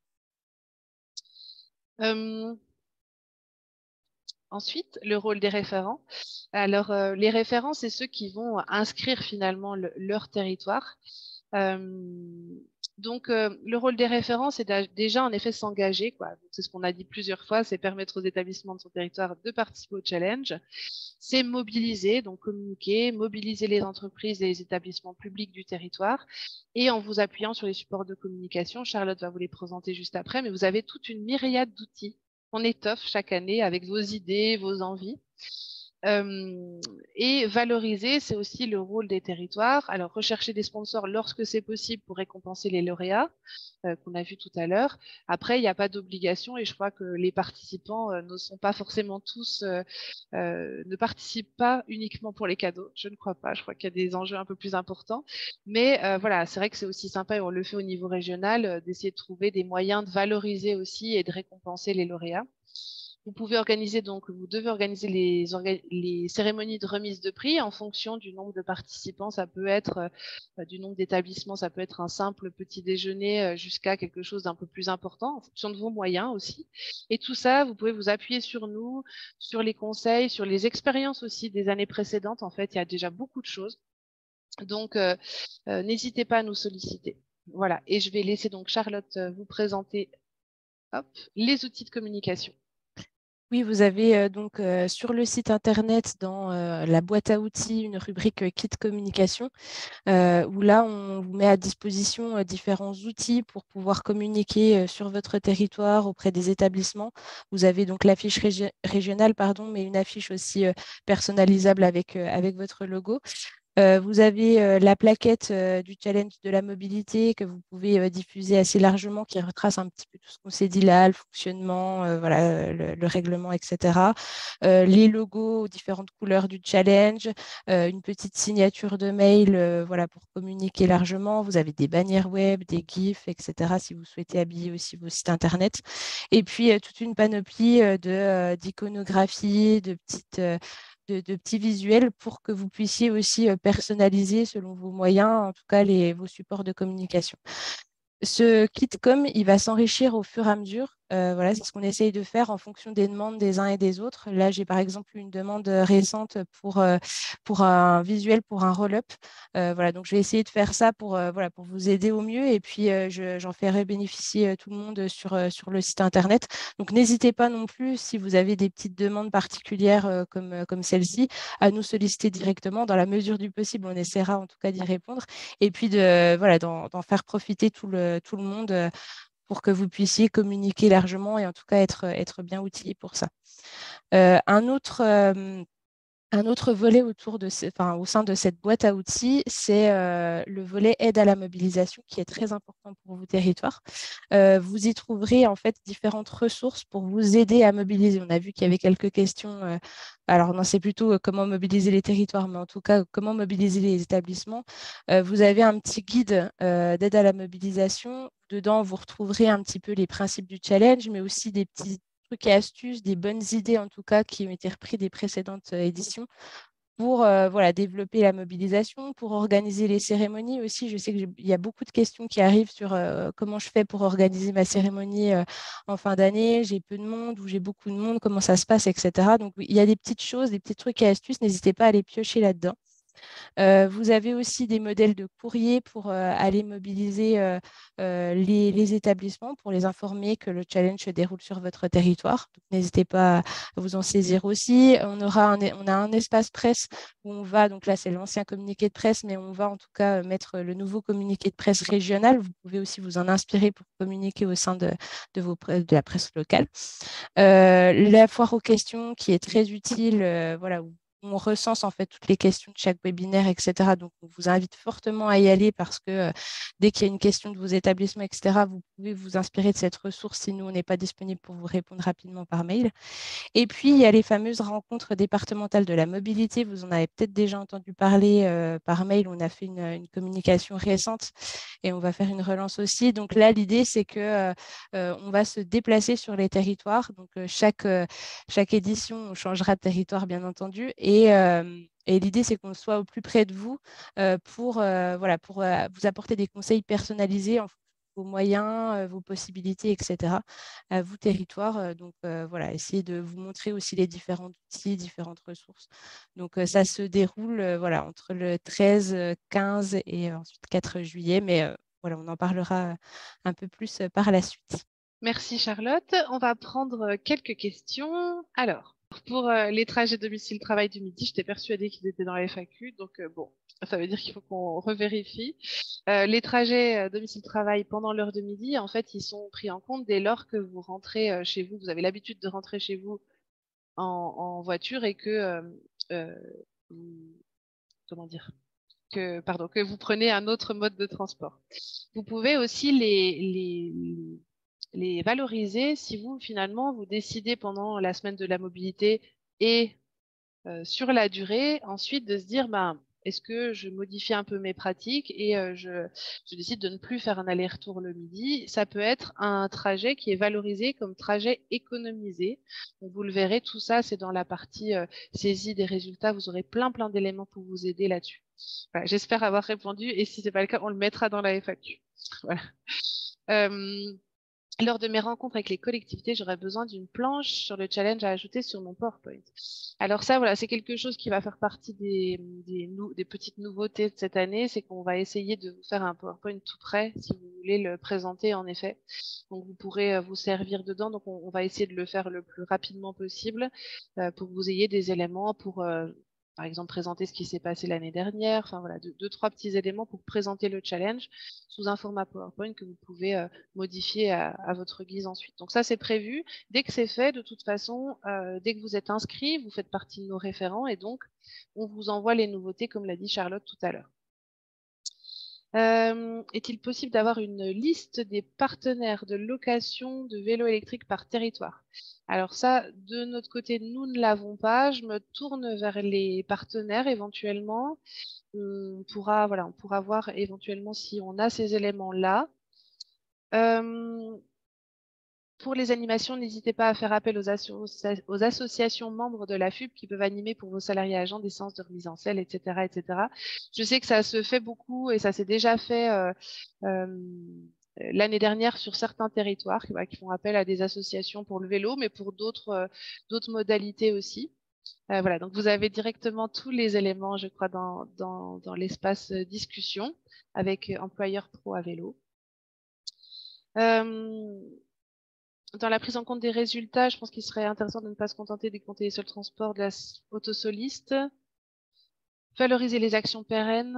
Ensuite, le rôle des référents. Alors, les référents, c'est ceux qui vont inscrire finalement leur territoire. Donc, le rôle des référents, c'est déjà en effet s'engager. C'est ce qu'on a dit plusieurs fois, c'est permettre aux établissements de son territoire de participer au challenge. C'est mobiliser, donc communiquer, mobiliser les entreprises et les établissements publics du territoire. Et en vous appuyant sur les supports de communication, Charlotte va vous les présenter juste après, mais vous avez toute une myriade d'outils qu'on étoffe chaque année avec vos idées, vos envies. Et valoriser, c'est aussi le rôle des territoires. Alors, rechercher des sponsors lorsque c'est possible pour récompenser les lauréats qu'on a vu tout à l'heure. Après, il n'y a pas d'obligation et je crois que les participants ne sont pas forcément tous, ne participent pas uniquement pour les cadeaux. Je ne crois pas. Je crois qu'il y a des enjeux un peu plus importants. Mais voilà, c'est vrai que c'est aussi sympa et on le fait au niveau régional d'essayer de trouver des moyens de valoriser aussi et de récompenser les lauréats. Vous devez organiser les cérémonies de remise de prix en fonction du nombre de participants. Ça peut être du nombre d'établissements, ça peut être un simple petit déjeuner jusqu'à quelque chose d'un peu plus important en fonction de vos moyens aussi. Et tout ça, vous pouvez vous appuyer sur nous, sur les conseils, sur les expériences aussi des années précédentes. En fait, il y a déjà beaucoup de choses. Donc, n'hésitez pas à nous solliciter. Voilà. Et je vais laisser donc Charlotte vous présenter les outils de communication. Oui, vous avez donc sur le site internet, dans la boîte à outils, une rubrique Kit communication, où là, on vous met à disposition différents outils pour pouvoir communiquer sur votre territoire auprès des établissements. Vous avez donc l'affiche régionale, mais une affiche aussi personnalisable avec votre logo. Vous avez la plaquette du challenge de la mobilité que vous pouvez diffuser assez largement, qui retrace un petit peu tout ce qu'on s'est dit là, le fonctionnement, voilà, le règlement, etc. Les logos aux différentes couleurs du challenge, une petite signature de mail voilà, pour communiquer largement. Vous avez des bannières web, des GIFs, etc. si vous souhaitez habiller aussi vos sites Internet. Et puis, toute une panoplie d'iconographie, de petits visuels pour que vous puissiez aussi personnaliser selon vos moyens, en tout cas vos supports de communication. Ce kit.com, il va s'enrichir au fur et à mesure. Voilà, c'est ce qu'on essaye de faire en fonction des demandes des uns et des autres. Là, j'ai par exemple une demande récente pour un visuel, pour un roll-up. Voilà, donc je vais essayer de faire ça voilà, pour vous aider au mieux. Et puis, j'en ferai bénéficier tout le monde sur le site Internet. Donc, n'hésitez pas non plus, si vous avez des petites demandes particulières comme celle-ci, à nous solliciter directement. Dans la mesure du possible, on essaiera en tout cas d'y répondre et puis voilà, d'en faire profiter tout le monde pour que vous puissiez communiquer largement et en tout cas être bien outillé pour ça. Euh, un autre, euh, un autre volet au sein de cette boîte à outils, c'est le volet aide à la mobilisation qui est très important pour vos territoires. Vous y trouverez en fait différentes ressources pour vous aider à mobiliser. On a vu qu'il y avait quelques questions. Alors, non, c'est plutôt comment mobiliser les territoires, mais en tout cas, comment mobiliser les établissements. Vous avez un petit guide d'aide à la mobilisation. Dedans, vous retrouverez un petit peu les principes du challenge, mais aussi des petits trucs et astuces, des bonnes idées en tout cas qui ont été repris des précédentes éditions pour voilà, développer la mobilisation, pour organiser les cérémonies aussi. Je sais qu'il y a beaucoup de questions qui arrivent sur comment je fais pour organiser ma cérémonie en fin d'année. J'ai peu de monde ou j'ai beaucoup de monde, comment ça se passe, etc. Donc, oui, il y a des petites choses, des petits trucs et astuces. N'hésitez pas à les piocher là-dedans. Vous avez aussi des modèles de courrier pour aller mobiliser les établissements pour les informer que le challenge se déroule sur votre territoire. Donc, n'hésitez pas à vous en saisir aussi. On a un espace presse où on va, donc là c'est l'ancien communiqué de presse, mais on va en tout cas mettre le nouveau communiqué de presse régional. Vous pouvez aussi vous en inspirer pour communiquer au sein de la presse locale. La foire aux questions qui est très utile, voilà, où on recense en fait toutes les questions de chaque webinaire, etc. Donc, on vous invite fortement à y aller parce que dès qu'il y a une question de vos établissements, etc., vous pouvez vous inspirer de cette ressource si nous, on n'est pas disponible pour vous répondre rapidement par mail. Et puis, il y a les fameuses rencontres départementales de la mobilité. Vous en avez peut-être déjà entendu parler par mail. On a fait une communication récente et on va faire une relance aussi. Donc là, l'idée, c'est que on va se déplacer sur les territoires. Donc, chaque édition, on changera de territoire, bien entendu. Et l'idée, c'est qu'on soit au plus près de vous voilà, pour vous apporter des conseils personnalisés en fonction de vos moyens, vos possibilités, etc. à vous, territoire. Donc, voilà, essayez de vous montrer aussi les différents outils, différentes ressources. Donc, ça se déroule voilà, entre le 13, 15 et ensuite 4 juillet. Mais voilà, on en parlera un peu plus par la suite. Merci Charlotte. On va prendre quelques questions. Alors, pour les trajets domicile-travail du midi, j'étais persuadée qu'ils étaient dans la FAQ, donc bon, ça veut dire qu'il faut qu'on revérifie. Les trajets domicile-travail pendant l'heure de midi, en fait, ils sont pris en compte dès lors que vous rentrez chez vous. Vous avez l'habitude de rentrer chez vous en voiture et que, comment dire, que vous prenez un autre mode de transport. Vous pouvez aussi les valoriser si vous, finalement, vous décidez pendant la semaine de la mobilité et sur la durée, ensuite de se dire, ben, est-ce que je modifie un peu mes pratiques et je décide de ne plus faire un aller-retour le midi. Ça peut être un trajet qui est valorisé comme trajet économisé. Donc, vous le verrez, tout ça, c'est dans la partie saisie des résultats. Vous aurez plein d'éléments pour vous aider là-dessus. Voilà, j'espère avoir répondu et si ce n'est pas le cas, on le mettra dans la FAQ. Voilà. Lors de mes rencontres avec les collectivités, j'aurais besoin d'une planche sur le challenge à ajouter sur mon PowerPoint. Alors ça, voilà, c'est quelque chose qui va faire partie des petites nouveautés de cette année, c'est qu'on va essayer de vous faire un PowerPoint tout prêt, si vous voulez le présenter en effet. Donc vous pourrez vous servir dedans, donc on va essayer de le faire le plus rapidement possible pour que vous ayez des éléments pour par exemple présenter ce qui s'est passé l'année dernière, enfin voilà, deux, trois petits éléments pour présenter le challenge sous un format PowerPoint que vous pouvez modifier à votre guise ensuite. Donc ça, c'est prévu. Dès que c'est fait, de toute façon, dès que vous êtes inscrit, vous faites partie de nos référents et donc on vous envoie les nouveautés, comme l'a dit Charlotte tout à l'heure. Est-il possible d'avoir une liste des partenaires de location de vélos électriques par territoire? Alors ça, de notre côté, nous ne l'avons pas. Je me tourne vers les partenaires éventuellement. On pourra voir éventuellement si on a ces éléments-là. Pour les animations, n'hésitez pas à faire appel aux associations membres de la FUB qui peuvent animer pour vos salariés agents des séances de remise en selle, etc., etc. Je sais que ça se fait beaucoup et ça s'est déjà fait l'année dernière sur certains territoires qui font appel à des associations pour le vélo, mais pour d'autres modalités aussi. Voilà, donc vous avez directement tous les éléments, je crois, dans l'espace discussion avec employeur pro à vélo. Dans la prise en compte des résultats, je pense qu'il serait intéressant de ne pas se contenter des conseillers sur le transport de la autosoliste. Valoriser les actions pérennes,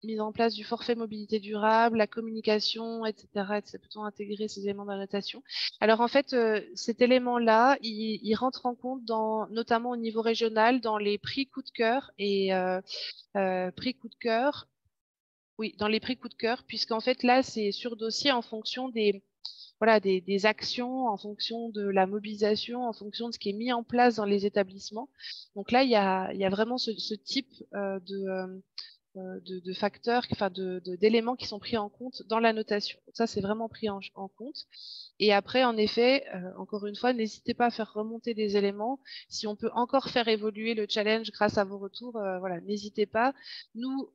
mise en place du forfait mobilité durable, la communication, etc. C'est plutôt intégrer ces éléments de la notation. Alors en fait, cet élément-là, il rentre en compte notamment au niveau régional, dans les prix coup de cœur et prix coup de cœur. Oui, dans les prix coup de cœur, puisqu'en fait là, c'est sur dossier en fonction des actions, en fonction de la mobilisation, en fonction de ce qui est mis en place dans les établissements. Donc là, il y a vraiment ce type de facteurs, enfin d'éléments qui sont pris en compte dans la notation. Donc ça, c'est vraiment pris en compte. Et après, en effet, encore une fois, n'hésitez pas à faire remonter des éléments. Si on peut encore faire évoluer le challenge grâce à vos retours, voilà, n'hésitez pas. Nous,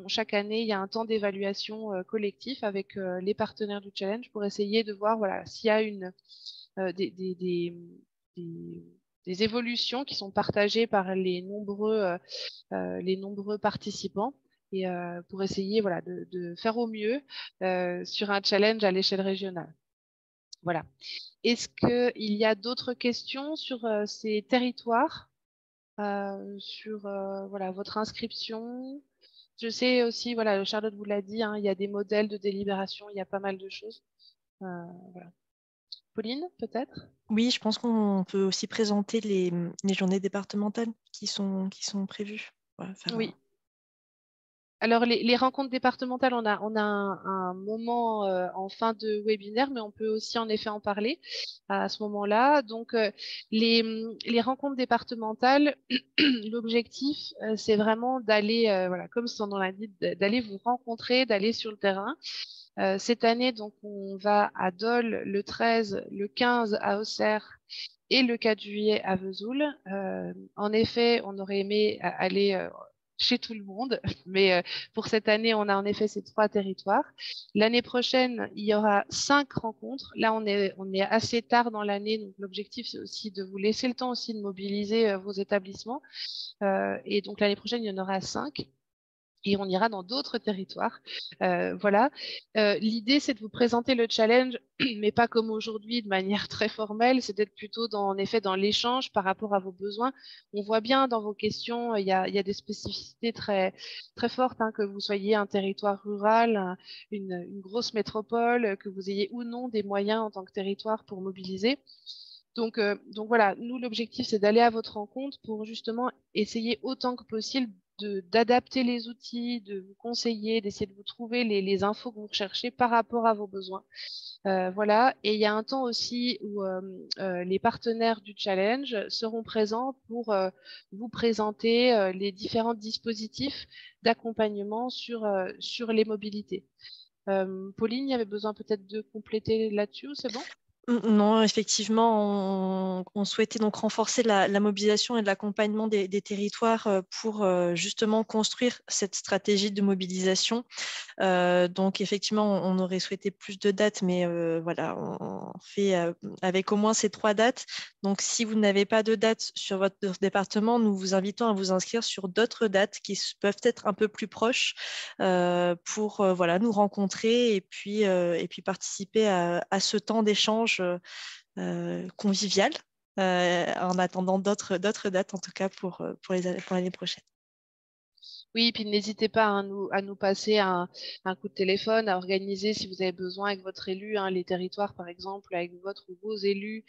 chaque année, il y a un temps d'évaluation collectif avec les partenaires du challenge pour essayer de voir, voilà, s'il y a des évolutions qui sont partagées par les nombreux participants et pour essayer, voilà, de faire au mieux sur un challenge à l'échelle régionale. Voilà. Est-ce qu'il y a d'autres questions sur ces territoires, sur voilà, votre inscription? Je sais aussi, voilà, Charlotte vous l'a dit, hein, il y a des modèles de délibération, il y a pas mal de choses. Voilà. Pauline, peut-être? Oui, je pense qu'on peut aussi présenter les journées départementales qui sont prévues. Voilà, Oui. Alors, les rencontres départementales, on a un moment en fin de webinaire, mais on peut aussi en effet en parler à ce moment-là. Donc, les rencontres départementales, l'objectif, c'est vraiment d'aller, voilà, comme son nom l'indique, d'aller vous rencontrer, d'aller sur le terrain. Cette année, donc, on va à Dole le 13, le 15 à Auxerre et le 4 juillet à Vesoul. En effet, on aurait aimé aller chez tout le monde, mais pour cette année, on a en effet ces 3 territoires. L'année prochaine, il y aura 5 rencontres. Là, on est assez tard dans l'année, donc l'objectif, c'est aussi de vous laisser le temps aussi de mobiliser vos établissements. Et donc, l'année prochaine, il y en aura 5. Et on ira dans d'autres territoires. Voilà. L'idée, c'est de vous présenter le challenge, mais pas comme aujourd'hui de manière très formelle. C'est d'être plutôt en effet dans l'échange par rapport à vos besoins. On voit bien dans vos questions, il y a des spécificités très, très fortes, hein, que vous soyez un territoire rural, une grosse métropole, que vous ayez ou non des moyens en tant que territoire pour mobiliser. Donc voilà, nous, l'objectif, c'est d'aller à votre rencontre pour justement essayer autant que possible d'adapter les outils, de vous conseiller, d'essayer de vous trouver les infos que vous recherchez par rapport à vos besoins. Voilà. Et il y a un temps aussi où les partenaires du challenge seront présents pour vous présenter les différents dispositifs d'accompagnement sur les mobilités. Pauline, il y avait besoin peut-être de compléter là-dessus, c'est bon? Non, effectivement, on souhaitait donc renforcer la mobilisation et l'accompagnement des territoires pour justement construire cette stratégie de mobilisation. Donc, effectivement, on aurait souhaité plus de dates, mais voilà, on fait avec au moins ces 3 dates. Donc, si vous n'avez pas de date sur votre département, nous vous invitons à vous inscrire sur d'autres dates qui peuvent être un peu plus proches pour voilà, nous rencontrer et puis participer à ce temps d'échange convivial. en attendant d'autres dates, en tout cas pour l'année prochaine. Oui, puis n'hésitez pas à nous passer un coup de téléphone, à organiser si vous avez besoin avec votre élu, hein, les territoires par exemple, avec votre ou vos élus,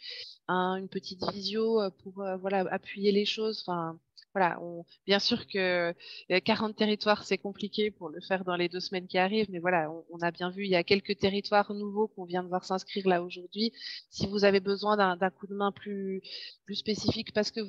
hein, une petite visio pour voilà, appuyer les choses. Enfin, voilà, bien sûr que 40 territoires, c'est compliqué pour le faire dans les 2 semaines qui arrivent, mais voilà, on a bien vu, il y a quelques territoires nouveaux qu'on vient de voir s'inscrire là aujourd'hui. Si vous avez besoin d'un coup de main plus spécifique parce que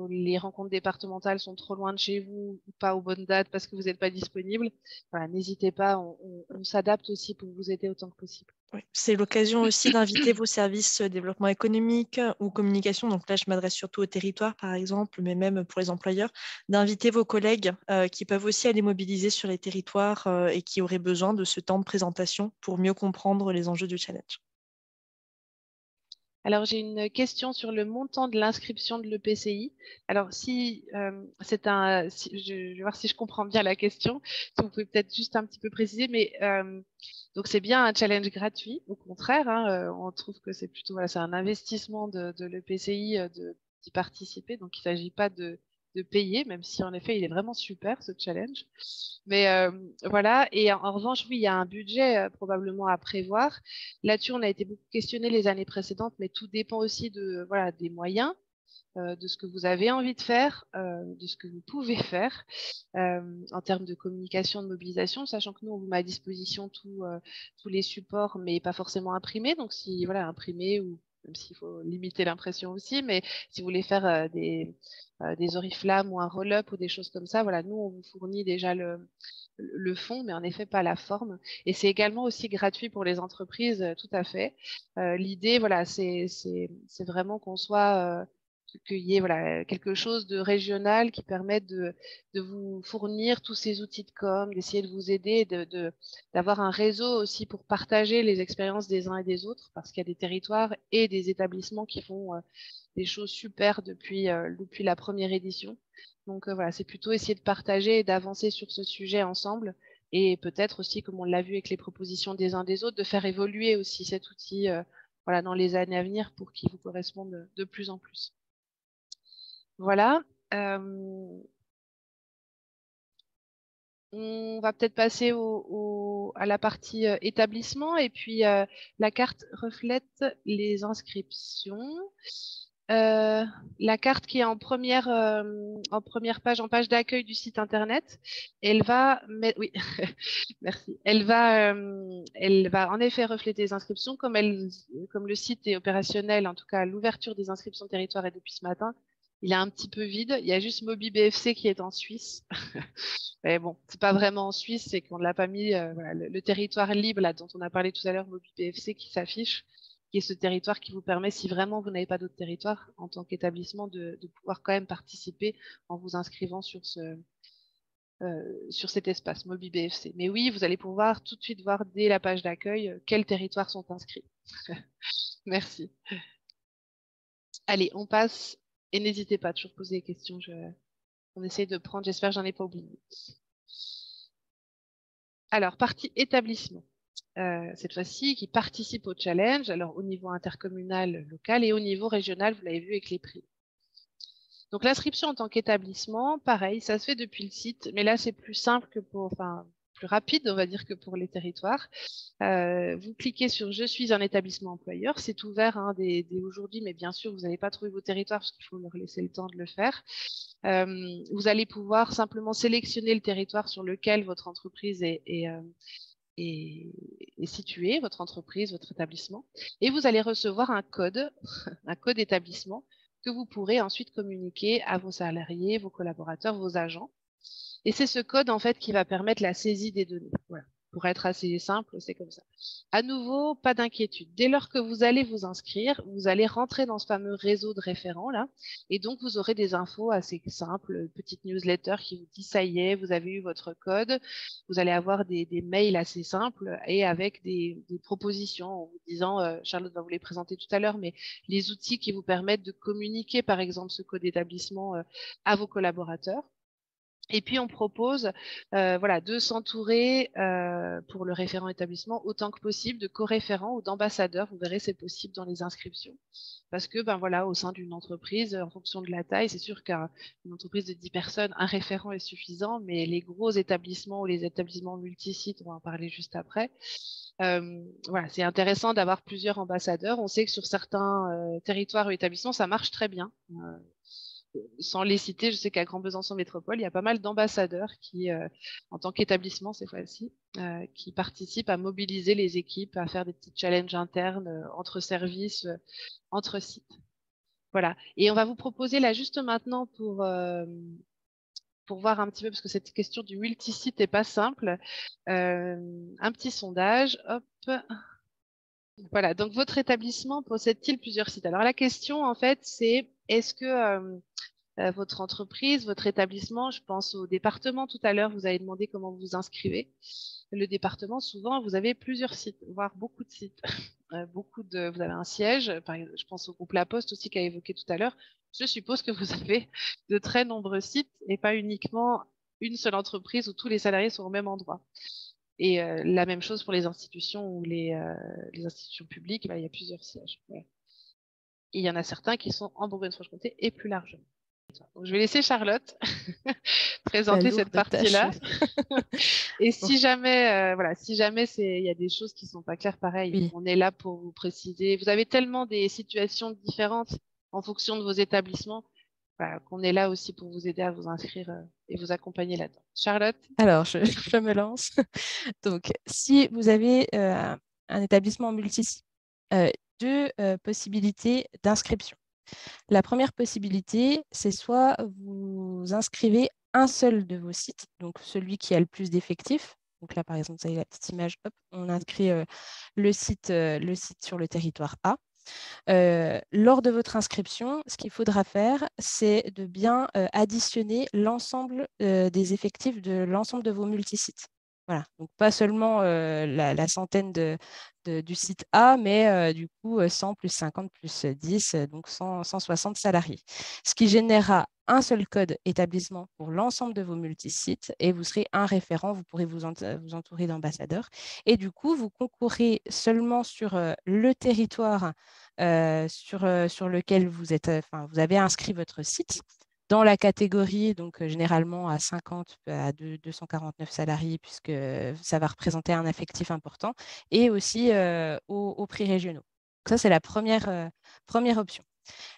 les rencontres départementales sont trop loin de chez vous ou pas aux bonnes dates parce que vous n'êtes pas disponible, voilà, n'hésitez pas, on s'adapte aussi pour vous aider autant que possible. Oui, c'est l'occasion aussi d'inviter vos services développement économique ou communication. Donc là, je m'adresse surtout au territoire, par exemple, mais même pour les employeurs, d'inviter vos collègues qui peuvent aussi aller mobiliser sur les territoires et qui auraient besoin de ce temps de présentation pour mieux comprendre les enjeux du challenge. Alors, j'ai une question sur le montant de l'inscription de l'EPCI. Alors, si je vais voir si je comprends bien la question. Si vous pouvez peut-être juste un petit peu préciser, mais donc c'est bien un challenge gratuit. Au contraire, hein, on trouve que c'est plutôt voilà, c'est un investissement de l'EPCI d'y participer. Donc, il ne s'agit pas de payer, même si en effet, il est vraiment super ce challenge. Mais voilà, et en revanche, oui, il y a un budget probablement à prévoir. Là-dessus, on a été beaucoup questionné les années précédentes, mais tout dépend aussi de, voilà, des moyens, de ce que vous avez envie de faire, de ce que vous pouvez faire en termes de communication, de mobilisation, sachant que nous, on vous met à disposition tous les supports, mais pas forcément imprimés. Donc, si, voilà, imprimés ou même s'il faut limiter l'impression aussi, mais si vous voulez faire des oriflammes ou un roll-up ou des choses comme ça, voilà, nous, on vous fournit déjà le fond, mais en effet pas la forme. Et c'est également aussi gratuit pour les entreprises, tout à fait. L'idée, voilà, c'est vraiment qu'on soit qu'il y ait voilà, quelque chose de régional qui permette de vous fournir tous ces outils de com, d'essayer de vous aider, d'avoir un réseau aussi pour partager les expériences des uns et des autres, parce qu'il y a des territoires et des établissements qui font des choses super depuis la première édition. Donc voilà, c'est plutôt essayer de partager et d'avancer sur ce sujet ensemble. Et peut-être aussi, comme on l'a vu avec les propositions des uns des autres, de faire évoluer aussi cet outil voilà, dans les années à venir pour qu'il vous corresponde de plus en plus. Voilà. On va peut-être passer à la partie établissement et puis la carte reflète les inscriptions. La carte qui est en première page, en page d'accueil du site internet, elle va oui, merci. Elle va en effet refléter les inscriptions comme le site est opérationnel, en tout cas l'ouverture des inscriptions territoire est depuis ce matin. Il est un petit peu vide. Il y a juste MobiBFC qui est en Suisse. Mais bon, c'est pas vraiment en Suisse, c'est qu'on ne l'a pas mis. Voilà, le territoire libre là, dont on a parlé tout à l'heure, MobiBFC, qui s'affiche, qui est ce territoire qui vous permet, si vraiment vous n'avez pas d'autre territoire en tant qu'établissement, de pouvoir quand même participer en vous inscrivant sur cet espace MobiBFC. Mais oui, vous allez pouvoir tout de suite voir dès la page d'accueil quels territoires sont inscrits. Merci. Allez, on passe. Et n'hésitez pas à toujours poser des questions. On essaie de prendre, j'espère que j'en ai pas oublié. Alors, partie établissement. Cette fois-ci, qui participe au challenge, alors au niveau intercommunal, local et au niveau régional, vous l'avez vu avec les prix. Donc, l'inscription en tant qu'établissement, pareil, ça se fait depuis le site, mais là, c'est plus simple que plus rapide, on va dire, que pour les territoires. Vous cliquez sur « Je suis un établissement employeur ». C'est ouvert hein, dès aujourd'hui, mais bien sûr, vous n'allez pas trouver vos territoires parce qu'il faut leur laisser le temps de le faire. Vous allez pouvoir simplement sélectionner le territoire sur lequel votre entreprise est située, votre entreprise, votre établissement, et vous allez recevoir un code, un code établissement que vous pourrez ensuite communiquer à vos salariés, vos collaborateurs, vos agents. Et c'est ce code, en fait, qui va permettre la saisie des données. Voilà. Pour être assez simple, c'est comme ça. À nouveau, pas d'inquiétude. Dès lors que vous allez vous inscrire, vous allez rentrer dans ce fameux réseau de référents là, et donc vous aurez des infos assez simples, petite newsletter qui vous dit ça y est, vous avez eu votre code. Vous allez avoir des mails assez simples et avec des propositions en vous disant, Charlotte va vous les présenter tout à l'heure, mais les outils qui vous permettent de communiquer, par exemple, ce code d'établissement à vos collaborateurs. Et puis, on propose voilà, de s'entourer pour le référent établissement autant que possible de co-référents ou d'ambassadeurs. Vous verrez, c'est possible dans les inscriptions. Parce que ben, voilà, au sein d'une entreprise, en fonction de la taille, c'est sûr qu'une entreprise de 10 personnes, un référent est suffisant, mais les gros établissements ou les établissements multisites, on va en parler juste après, voilà, c'est intéressant d'avoir plusieurs ambassadeurs. On sait que sur certains territoires ou établissements, ça marche très bien. Sans les citer, je sais qu'à Grand Besançon Métropole, il y a pas mal d'ambassadeurs qui, en tant qu'établissement cette fois-ci, qui participent à mobiliser les équipes, à faire des petits challenges internes entre services, entre sites. Voilà. Et on va vous proposer là juste maintenant pour voir un petit peu, parce que cette question du multisite n'est pas simple, un petit sondage. Hop. Voilà, donc votre établissement possède-t-il plusieurs sites? Alors la question, en fait, c'est est-ce que votre entreprise, votre établissement, je pense au département tout à l'heure, vous avez demandé comment vous vous inscrivez. Le département, souvent, vous avez plusieurs sites, voire beaucoup de sites. Vous avez un siège, par exemple, je pense au groupe La Poste aussi qu'a évoqué tout à l'heure. Je suppose que vous avez de très nombreux sites et pas uniquement une seule entreprise où tous les salariés sont au même endroit. Et la même chose pour les institutions ou les institutions publiques, il y a plusieurs sièges. Ouais. Et il y en a certains qui sont en Bourgogne-Franche-Comté et plus largement. Donc, je vais laisser Charlotte présenter cette partie-là. Et si jamais, voilà, si jamais il y a des choses qui ne sont pas claires, pareil, Oui. on est là pour vous préciser. Vous avez tellement des situations différentes en fonction de vos établissements, voilà, qu'on est là aussi pour vous aider à vous inscrire et vous accompagner là-dedans. Charlotte? Alors, je me lance. Donc, si vous avez un établissement multisite, deux possibilités d'inscription. La première possibilité, c'est soit vous inscrivez un seul de vos sites, donc celui qui a le plus d'effectifs. Donc là, par exemple, vous avez la petite image, hop, on inscrit le site sur le territoire A. Lors de votre inscription, ce qu'il faudra faire, c'est de bien additionner l'ensemble des effectifs de l'ensemble de vos multisites. Voilà, donc pas seulement la centaine du site A, mais du coup 100 plus 50 plus 10, donc 160 salariés. Ce qui générera un seul code établissement pour l'ensemble de vos multisites et vous serez un référent, vous pourrez vous entourer d'ambassadeurs. Et du coup, vous concourez seulement sur le territoire sur lequel vous avez inscrit votre site dans la catégorie, donc généralement à 50 à 249 salariés, puisque ça va représenter un effectif important, et aussi aux prix régionaux. Donc ça, c'est la première option.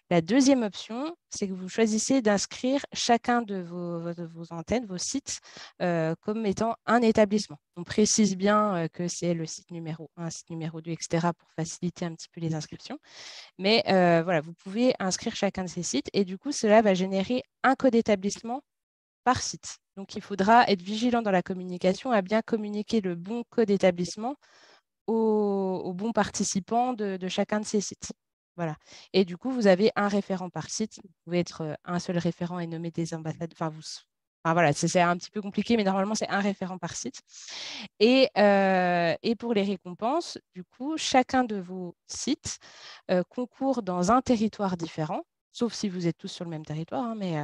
La deuxième option, c'est que vous choisissez d'inscrire chacun de vos antennes, vos sites, comme étant un établissement. On précise bien que c'est le site numéro 1, site numéro 2, etc. pour faciliter un petit peu les inscriptions. Mais voilà, vous pouvez inscrire chacun de ces sites et du coup, cela va générer un code établissement par site. Donc, il faudra être vigilant dans la communication à bien communiquer le bon code établissement aux bons participants de chacun de ces sites. Voilà. Et du coup, vous avez un référent par site. Vous pouvez être un seul référent et nommer des ambassadeurs. Enfin, voilà, c'est un petit peu compliqué, mais normalement, c'est un référent par site. Et pour les récompenses, du coup, chacun de vos sites concourt dans un territoire différent, sauf si vous êtes tous sur le même territoire, hein, mais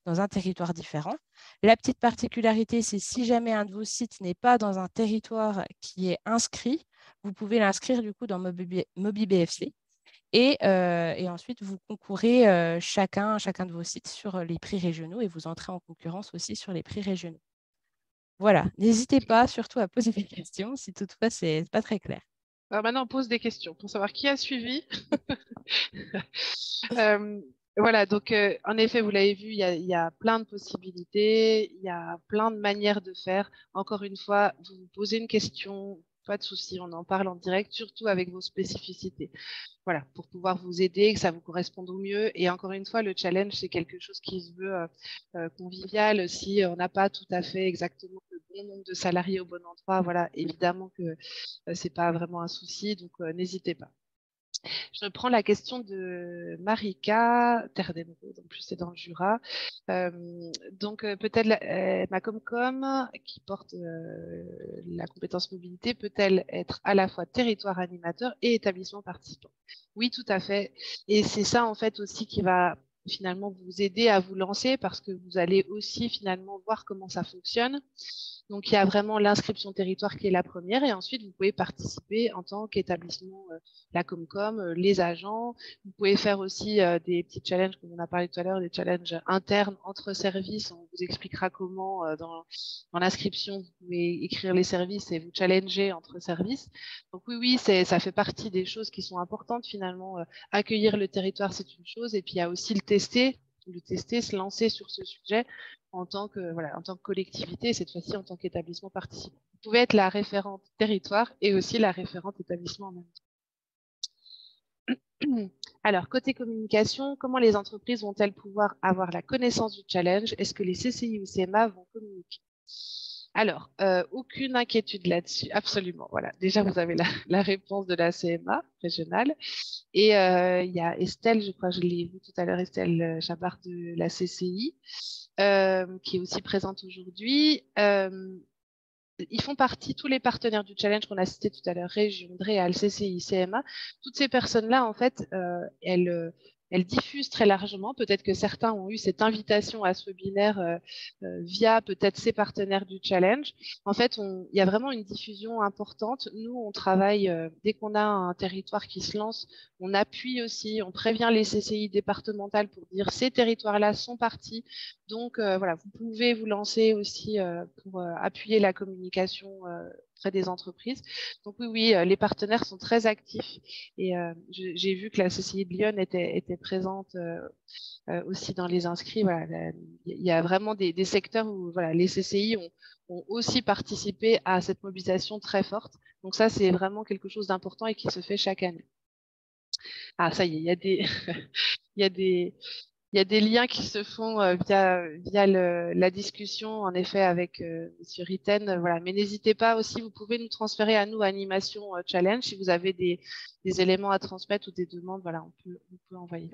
dans un territoire différent. La petite particularité, c'est si jamais un de vos sites n'est pas dans un territoire qui est inscrit, vous pouvez l'inscrire du coup dans MobiBFC. Et ensuite, vous concourez chacun de vos sites sur les prix régionaux et vous entrez en concurrence aussi sur les prix régionaux. Voilà, n'hésitez pas surtout à poser des questions si toutefois ce n'est pas très clair. Alors maintenant, on pose des questions pour savoir qui a suivi. Voilà, donc en effet, vous l'avez vu, il y a plein de possibilités, il y a plein de manières de faire. Encore une fois, vous vous posez une question, pas de souci, on en parle en direct, surtout avec vos spécificités. Voilà, pour pouvoir vous aider, que ça vous corresponde au mieux. Et encore une fois, le challenge, c'est quelque chose qui se veut convivial. Si on n'a pas tout à fait exactement le bon nombre de salariés au bon endroit, voilà, évidemment que c'est pas vraiment un souci, donc n'hésitez pas. Je prends la question de Marika Terdenro, en plus c'est dans le Jura. Donc peut-être ma Comcom qui porte la compétence mobilité peut-elle être à la fois territoire animateur et établissement participant? Oui, tout à fait. Et c'est ça en fait aussi qui va finalement vous aider à vous lancer parce que vous allez aussi finalement voir comment ça fonctionne. Donc, il y a vraiment l'inscription territoire qui est la première et ensuite, vous pouvez participer en tant qu'établissement, la Comcom, les agents. Vous pouvez faire aussi des petits challenges, comme on a parlé tout à l'heure, des challenges internes entre services. On vous expliquera comment dans l'inscription, vous pouvez écrire les services et vous challenger entre services. Donc oui, ça fait partie des choses qui sont importantes finalement. Accueillir le territoire, c'est une chose et puis il y a aussi le tester, se lancer sur ce sujet en tant que collectivité, et cette fois-ci en tant qu'établissement participant. Vous pouvez être la référente territoire et aussi la référente établissement en même temps. Alors, côté communication, comment les entreprises vont-elles pouvoir avoir la connaissance du challenge? Est-ce que les CCI ou CMA vont communiquer? Alors, aucune inquiétude là-dessus, absolument. Voilà, déjà, vous avez la réponse de la CMA régionale. Et il y a Estelle, je crois que je l'ai vu tout à l'heure, Estelle Chabard de la CCI, qui est aussi présente aujourd'hui. Ils font partie, tous les partenaires du challenge qu'on a cité tout à l'heure, Région, DREAL, CCI, CMA, toutes ces personnes-là, en fait, elles diffusent très largement. Peut-être que certains ont eu cette invitation à ce webinaire via peut-être ces partenaires du challenge. En fait, il y a vraiment une diffusion importante. Nous, on travaille, dès qu'on a un territoire qui se lance, on appuie aussi, on prévient les CCI départementales pour dire ces territoires-là sont partis. Donc, voilà, vous pouvez vous lancer aussi pour appuyer la communication auprès des entreprises. Donc oui, les partenaires sont très actifs et j'ai vu que la CCI de Lyon était présente aussi dans les inscrits. Voilà, il y a vraiment des secteurs où voilà, les CCI ont aussi participé à cette mobilisation très forte. Donc ça, c'est vraiment quelque chose d'important et qui se fait chaque année. Ah, ça y est, il y a des, il y a des, il y a des liens qui se font via la discussion, en effet, avec Monsieur Ritten. Voilà. Mais n'hésitez pas aussi, vous pouvez nous transférer à nous Animation Challenge si vous avez des éléments à transmettre ou des demandes. Voilà, on peut envoyer.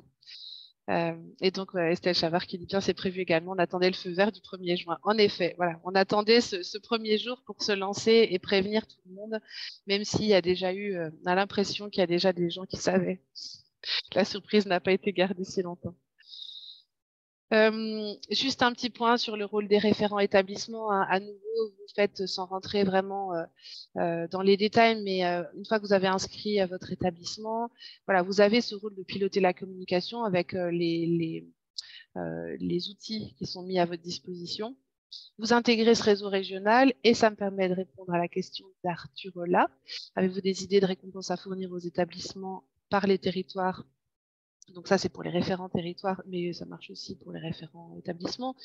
Et donc, Estelle Chavard qui dit bien, c'est prévu également. On attendait le feu vert du 1er juin. En effet, voilà, on attendait ce premier jour pour se lancer et prévenir tout le monde, même s'il y a déjà eu, on a l'impression qu'il y a déjà des gens qui savaient. La surprise n'a pas été gardée si longtemps. Juste un petit point sur le rôle des référents établissements. Hein. À nouveau, vous faites sans rentrer vraiment dans les détails, mais une fois que vous avez inscrit votre établissement, voilà, vous avez ce rôle de piloter la communication avec les outils qui sont mis à votre disposition. Vous intégrez ce réseau régional et ça me permet de répondre à la question d'Arthur Ola. Avez-vous des idées de récompenses à fournir aux établissements par les territoires? Donc ça, c'est pour les référents territoires, mais ça marche aussi pour les référents établissements.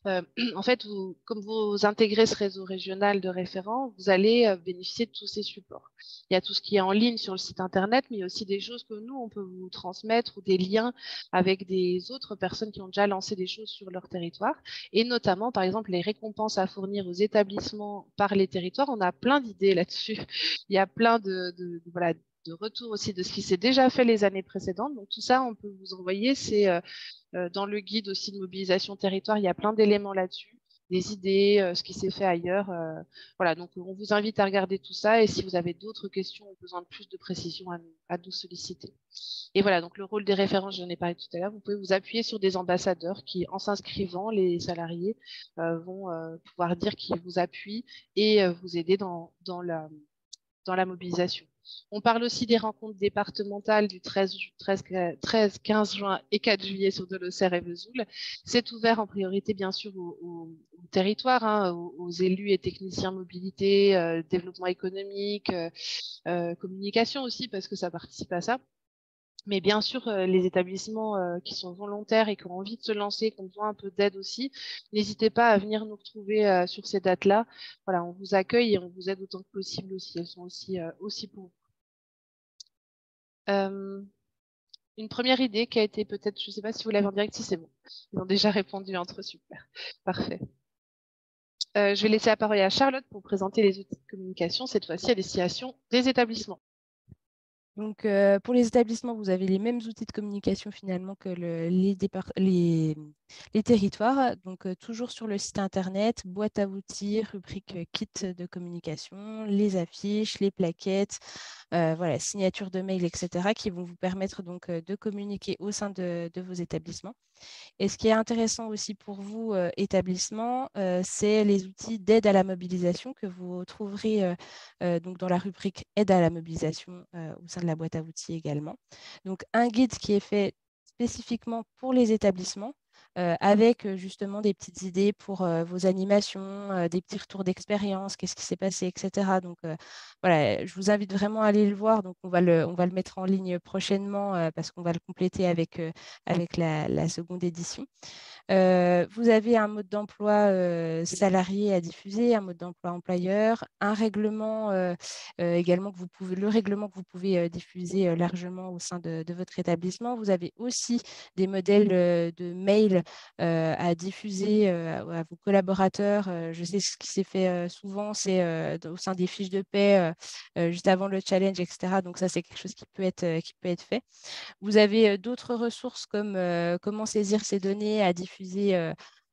En fait, comme vous intégrez ce réseau régional de référents, vous allez bénéficier de tous ces supports. Il y a tout ce qui est en ligne sur le site internet, mais il y a aussi des choses que nous, on peut vous transmettre ou des liens avec des autres personnes qui ont déjà lancé des choses sur leur territoire. Et notamment, par exemple, les récompenses à fournir aux établissements par les territoires. On a plein d'idées là-dessus. Il y a plein voilà, de retour aussi de ce qui s'est déjà fait les années précédentes. Donc tout ça, on peut vous envoyer. C'est dans le guide aussi de mobilisation territoire, il y a plein d'éléments là-dessus, des idées, ce qui s'est fait ailleurs. Voilà, donc on vous invite à regarder tout ça et si vous avez d'autres questions ou besoin de plus de précision, à nous solliciter. Et voilà, donc le rôle des référents, j'en ai parlé tout à l'heure, vous pouvez vous appuyer sur des ambassadeurs qui, en s'inscrivant, les salariés vont pouvoir dire qu'ils vous appuient et vous aider dans la mobilisation. On parle aussi des rencontres départementales du 13, 15 juin et 4 juillet sur Delosserre et Vesoul. C'est ouvert en priorité, bien sûr, au territoire, hein, aux élus et techniciens mobilité, développement économique, communication aussi, parce que ça participe à ça. Mais bien sûr, les établissements qui sont volontaires et qui ont envie de se lancer, qui ont besoin un peu d'aide aussi, n'hésitez pas à venir nous retrouver sur ces dates-là. Voilà, on vous accueille et on vous aide autant que possible aussi. Elles sont aussi pour vous. Une première idée qui a été peut-être, je ne sais pas si vous l'avez en direct, si c'est bon. Ils ont déjà répondu entre super. Parfait. Je vais laisser la parole à Charlotte pour présenter les outils de communication, cette fois-ci à destination des établissements. Donc, pour les établissements, vous avez les mêmes outils de communication finalement que les territoires. Donc, toujours sur le site internet, boîte à outils, rubrique kit de communication, les affiches, les plaquettes, voilà, signature de mail, etc., qui vont vous permettre donc de communiquer au sein de vos établissements. Et ce qui est intéressant aussi pour vous, établissement, c'est les outils d'aide à la mobilisation que vous trouverez donc dans la rubrique aide à la mobilisation au sein de la boîte à outils également. Donc un guide qui est fait spécifiquement pour les établissements, avec justement des petites idées pour vos animations, des petits retours d'expérience, qu'est-ce qui s'est passé, etc. Donc voilà, je vous invite vraiment à aller le voir. Donc on va le mettre en ligne prochainement parce qu'on va le compléter avec la seconde édition. Vous avez un mode d'emploi salarié à diffuser, un mode d'emploi employeur, un règlement également le règlement que vous pouvez diffuser largement au sein de votre établissement. Vous avez aussi des modèles de mail à diffuser à vos collaborateurs. Je sais ce qui s'est fait souvent, c'est au sein des fiches de paie juste avant le challenge, etc. Donc ça, c'est quelque chose qui peut être fait. Vous avez d'autres ressources comme comment saisir ces données à diffuser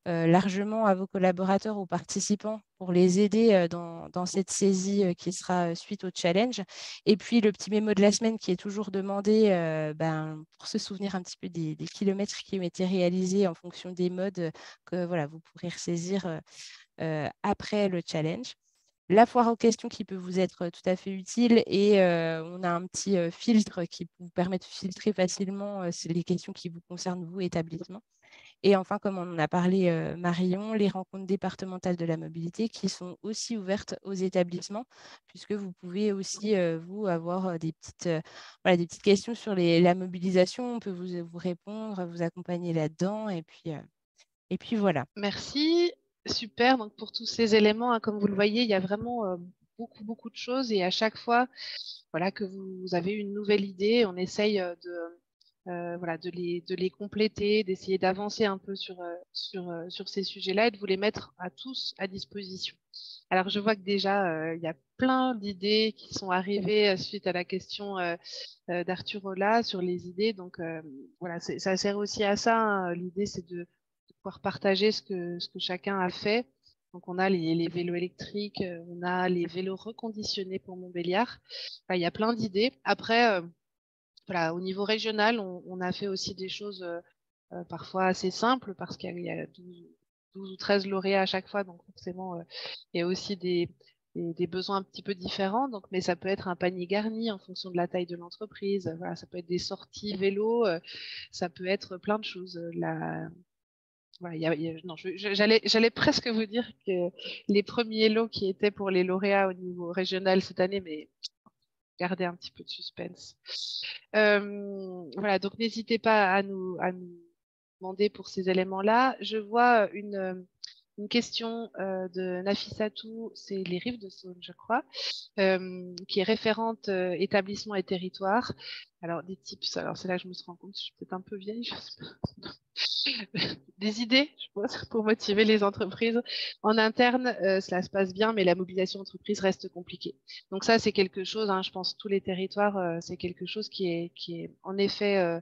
largement à vos collaborateurs, aux participants pour les aider dans cette saisie qui sera suite au challenge. Et puis le petit mémo de la semaine qui est toujours demandé pour se souvenir un petit peu des kilomètres qui ont été réalisés en fonction des modes que voilà, vous pourrez ressaisir après le challenge. La foire aux questions qui peut vous être tout à fait utile et on a un petit filtre qui vous permet de filtrer facilement les questions qui vous concernent, vous, établissement. Et enfin, comme on en a parlé, Marion, les rencontres départementales de la mobilité qui sont aussi ouvertes aux établissements, puisque vous pouvez aussi, vous, avoir voilà, des petites questions sur la mobilisation. On peut vous répondre, vous accompagner là-dedans. Et puis voilà. Merci, super. Donc pour tous ces éléments, hein, comme vous le voyez, il y a vraiment beaucoup de choses et à chaque fois, voilà, que vous avez une nouvelle idée, on essaye voilà, de les compléter, d'essayer d'avancer un peu sur ces sujets-là et de vous les mettre à tous à disposition. Alors je vois que déjà il y a plein d'idées qui sont arrivées suite à la question d'Arthur Ola sur les idées. Donc voilà, ça sert aussi à ça, hein. L'idée c'est de pouvoir partager ce que chacun a fait. Donc, on a les vélos électriques, on a les vélos reconditionnés pour Montbéliard. Enfin, il y a plein d'idées. Après, voilà, au niveau régional, on a fait aussi des choses parfois assez simples parce qu'il y a 12 ou 13 lauréats à chaque fois. Donc, forcément, il y a aussi des besoins un petit peu différents. Donc, mais ça peut être un panier garni en fonction de la taille de l'entreprise. Voilà, ça peut être des sorties vélo. Ça peut être plein de choses. Voilà, non, j'allais presque vous dire que les premiers lots qui étaient pour les lauréats au niveau régional cette année, mais gardez un petit peu de suspense. Voilà, donc n'hésitez pas à nous demander pour ces éléments-là. Je vois une question de Nafissatou, c'est les Rives de Saône, je crois, qui est référente établissement et territoire. Alors, des tips, alors c'est là que je me suis rendu compte, je suis peut-être un peu vieille, je sais pas. Des idées, je pense, pour motiver les entreprises. En interne, cela se passe bien, mais la mobilisation entreprise reste compliquée. Donc ça, c'est quelque chose, hein, je pense, tous les territoires, c'est quelque chose qui est en effet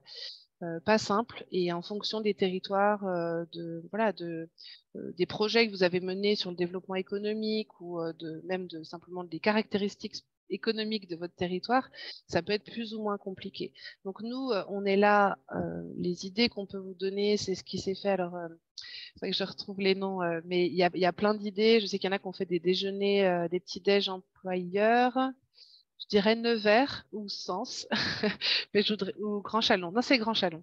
pas simple. Et en fonction des territoires, des projets que vous avez menés sur le développement économique ou même simplement des caractéristiques économiques de votre territoire, ça peut être plus ou moins compliqué. Donc nous, on est là, les idées qu'on peut vous donner, c'est ce qui s'est fait. Alors, c'est vrai que je retrouve les noms, mais il y a plein d'idées. Je sais qu'il y en a qui ont fait des déjeuners, des petits déj employeurs. Je dirais Nevers ou Sens, mais ou Grand Chalon. Non, c'est Grand Chalon.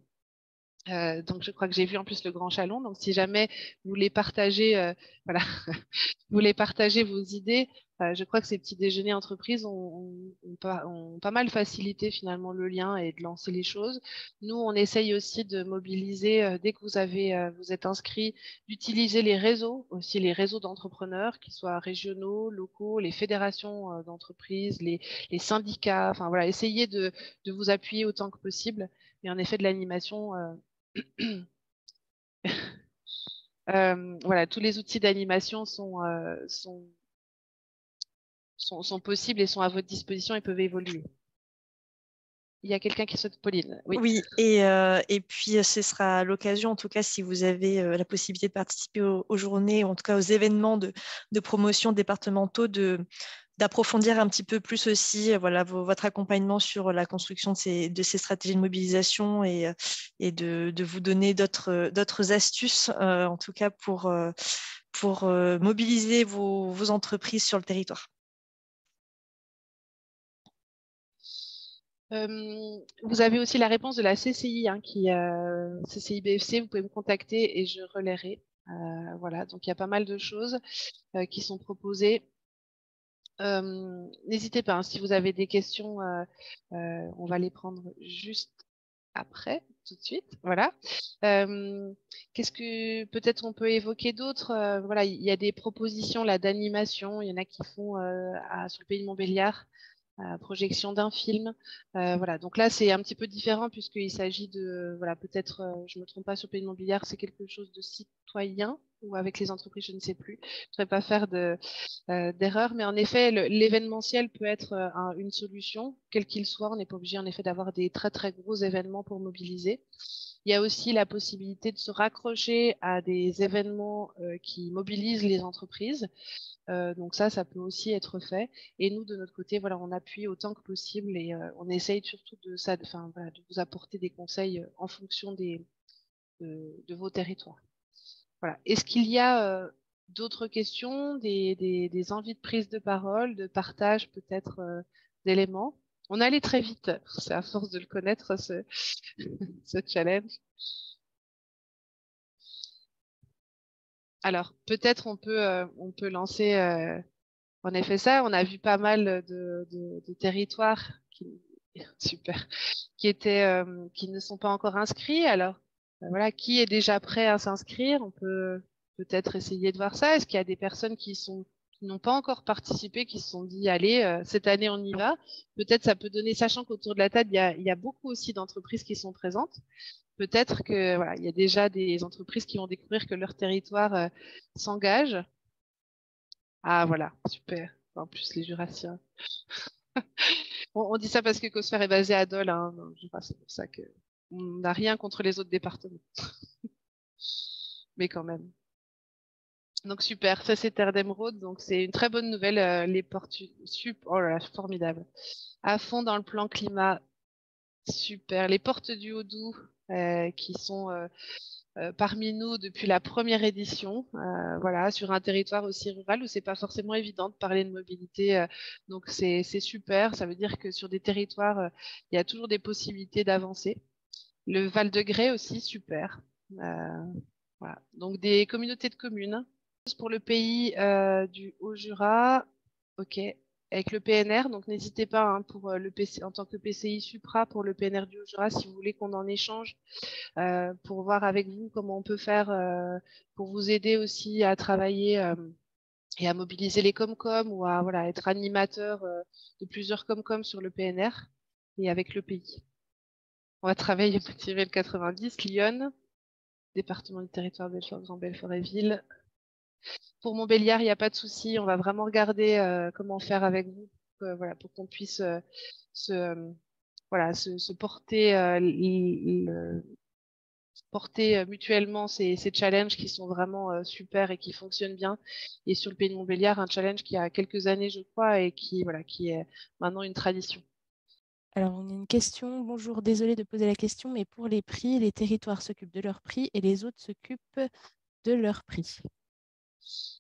Donc je crois que j'ai vu en plus le Grand Chalon. Donc si jamais vous voulez partager, voilà, vous voulez partager vos idées, je crois que ces petits déjeuners entreprises ont pas mal facilité finalement le lien et de lancer les choses. Nous, on essaye aussi de mobiliser dès que vous êtes inscrit, d'utiliser les réseaux, aussi les réseaux d'entrepreneurs, qu'ils soient régionaux, locaux, les fédérations d'entreprises, les syndicats. Enfin voilà, essayez de vous appuyer autant que possible. Et en effet, de l'animation. Voilà, tous les outils d'animation sont possibles et sont à votre disposition et peuvent évoluer. Il y a quelqu'un qui souhaite, Pauline. Oui. Oui, et puis ce sera l'occasion, en tout cas, si vous avez la possibilité de participer aux journées, ou en tout cas aux événements de promotion départementaux, de d'approfondir un petit peu plus aussi voilà, votre accompagnement sur la construction de ces stratégies de mobilisation et de vous donner d'autres astuces, en tout cas pour mobiliser vos entreprises sur le territoire. Vous avez aussi la réponse de la CCI, hein, CCI BFC, vous pouvez me contacter et je relayerai. Voilà, donc il y a pas mal de choses qui sont proposées. N'hésitez pas, hein, si vous avez des questions, on va les prendre juste après, tout de suite. Voilà. Qu'est-ce que peut-être on peut évoquer d'autres? Voilà, il y a des propositions là d'animation. Il y en a qui font sur le Pays de Montbéliard. Projection d'un film. Voilà, donc là c'est un petit peu différent puisqu'il s'agit de, voilà, peut-être, je me trompe pas, sur Pays de Montbéliard, c'est quelque chose de citoyen ou avec les entreprises, je ne sais plus. Je ne voudrais pas faire d'erreur, mais en effet, l'événementiel peut être une solution, quel qu'il soit. On n'est pas obligé en effet d'avoir des très très gros événements pour mobiliser. Il y a aussi la possibilité de se raccrocher à des événements qui mobilisent les entreprises. Donc ça peut aussi être fait. Et nous, de notre côté, voilà, on appuie autant que possible et on essaye surtout voilà, de vous apporter des conseils en fonction de vos territoires. Voilà. Est-ce qu'il y a d'autres questions, des envies de prise de parole, de partage peut-être d'éléments? On allait très vite, c'est à force de le connaître, ce challenge. Alors, peut-être on peut lancer en effet ça. On a vu pas mal de territoires super, qui ne sont pas encore inscrits. Alors, voilà, qui est déjà prêt à s'inscrire? On peut peut-être essayer de voir ça. Est-ce qu'il y a des personnes qui n'ont pas encore participé, qui se sont dit, allez, cette année on y va? Peut-être ça peut donner, sachant qu'autour de la table, il y a beaucoup aussi d'entreprises qui sont présentes. Peut-être que voilà, il y a déjà des entreprises qui vont découvrir que leur territoire s'engage. Ah voilà, super. En plus, les Jurassiens. On dit ça parce que Cosfer est basé à Dole, hein. C'est pour ça qu'on n'a rien contre les autres départements. Mais quand même. Donc super, ça c'est Terre d'Émeraude, donc c'est une très bonne nouvelle. Les portes, oh là là, formidable. À fond dans le plan climat, super. Les portes du Haut-Doubs qui sont parmi nous depuis la première édition, voilà, sur un territoire aussi rural où c'est pas forcément évident de parler de mobilité. Donc c'est super. Ça veut dire que sur des territoires, il y a toujours des possibilités d'avancer. Le Val-de-Grès aussi, super. Voilà. Donc des communautés de communes. Pour le pays du Haut-Jura, ok, avec le PNR. Donc n'hésitez pas, hein, pour le PC, en tant que PCI Supra pour le PNR du Haut-Jura, si vous voulez qu'on en échange. Pour voir avec vous comment on peut faire pour vous aider aussi à travailler et à mobiliser les Comcom ou à voilà, être animateur de plusieurs Comcom sur le PNR et avec le pays. On va travailler motiver le 90, Lyon, département du territoire Belfort, Grand Belfort et Ville. Pour Montbéliard, il n'y a pas de souci, on va vraiment regarder comment faire avec vous voilà, pour qu'on puisse se porter porter mutuellement ces challenges qui sont vraiment super et qui fonctionnent bien. Et sur le Pays de Montbéliard, un challenge qui a quelques années, je crois, et qui est maintenant une tradition. Alors, on a une question. Bonjour, désolée de poser la question, mais pour les prix, les territoires s'occupent de leurs prix et les autres s'occupent de leurs prix.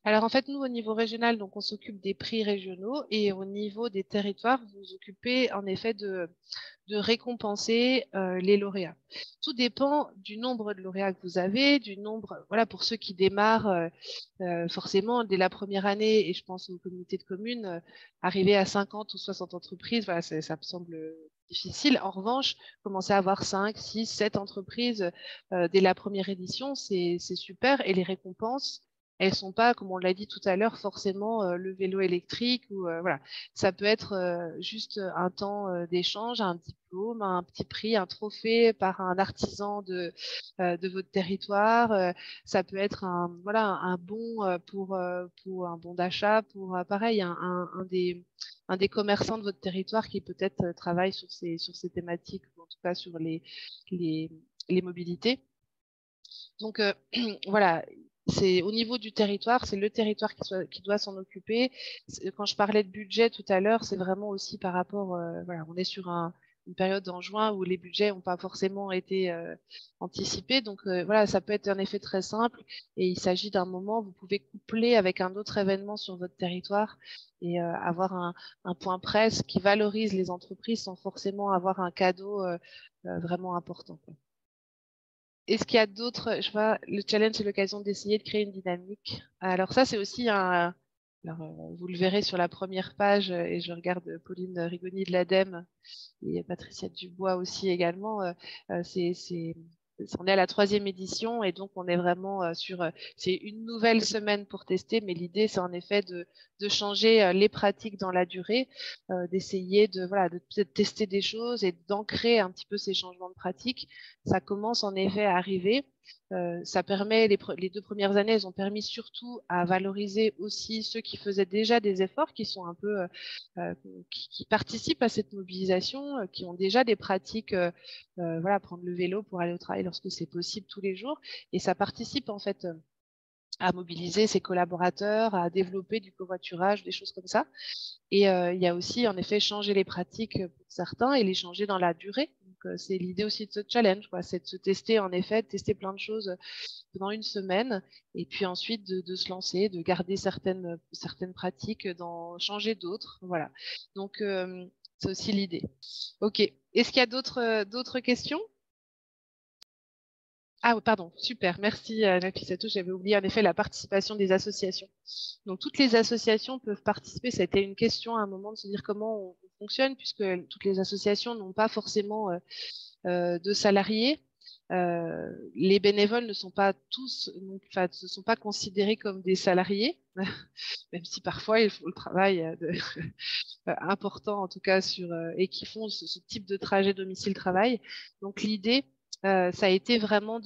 Alors en fait, nous, au niveau régional, donc on s'occupe des prix régionaux et au niveau des territoires, vous vous occupez en effet de récompenser les lauréats. Tout dépend du nombre de lauréats que vous avez, du nombre, voilà, pour ceux qui démarrent forcément dès la première année, et je pense aux communautés de communes, arriver à 50 ou 60 entreprises, voilà, ça me semble difficile. En revanche, commencer à avoir 5, 6, 7 entreprises dès la première édition, c'est super, et les récompenses, elles sont pas, comme on l'a dit tout à l'heure, forcément le vélo électrique ou voilà. Ça peut être juste un temps d'échange, un diplôme, un petit prix, un trophée par un artisan de votre territoire. Ça peut être un bon pour un bon d'achat, pour pareil un des commerçants de votre territoire qui peut-être travaille sur ces thématiques, ou en tout cas sur les mobilités. Donc voilà. c'est au niveau du territoire, c'est le territoire qui doit s'en occuper. Quand je parlais de budget tout à l'heure, c'est vraiment aussi par rapport, voilà, on est sur une période en juin où les budgets n'ont pas forcément été anticipés. Donc voilà, ça peut être un effet très simple et il s'agit d'un moment, vous pouvez coupler avec un autre événement sur votre territoire et avoir un point presse qui valorise les entreprises sans forcément avoir un cadeau vraiment important, quoi. Est-ce qu'il y a d'autres, je vois, le challenge, c'est l'occasion d'essayer de créer une dynamique. Alors ça, c'est aussi un, alors, vous le verrez sur la première page, et je regarde Pauline Rigoni de l'ADEME et Patricia Dubois aussi également. On est à la 3e édition et donc on est vraiment c'est une nouvelle semaine pour tester, mais l'idée c'est en effet de changer les pratiques dans la durée, d'essayer de peut-être tester des choses et d'ancrer un petit peu ces changements de pratiques. Ça commence en effet à arriver. Ça permet, les 2 premières années, elles ont permis surtout à valoriser aussi ceux qui faisaient déjà des efforts, qui sont un peu qui participent à cette mobilisation, qui ont déjà des pratiques, voilà, prendre le vélo pour aller au travail lorsque c'est possible tous les jours. Et ça participe en fait à mobiliser ses collaborateurs, à développer du covoiturage, des choses comme ça. Et il y a aussi en effet changer les pratiques pour certains et les changer dans la durée. Donc c'est l'idée aussi de ce challenge, quoi, c'est de se tester en effet, de tester plein de choses pendant une semaine et puis ensuite de se lancer, de garder certaines pratiques, d'en changer d'autres. Voilà. Donc c'est aussi l'idée. Ok. Est-ce qu'il y a d'autres questions? Ah, pardon, super, merci Nafissatou, j'avais oublié en effet la participation des associations. Donc toutes les associations peuvent participer, ça a été une question à un moment de se dire comment on fonctionne, puisque toutes les associations n'ont pas forcément de salariés. Les bénévoles ne sont pas tous, enfin, ne sont pas considérés comme des salariés, même si parfois ils font le travail important en tout cas et qui font ce type de trajet domicile-travail. Donc l'idée, ça a été vraiment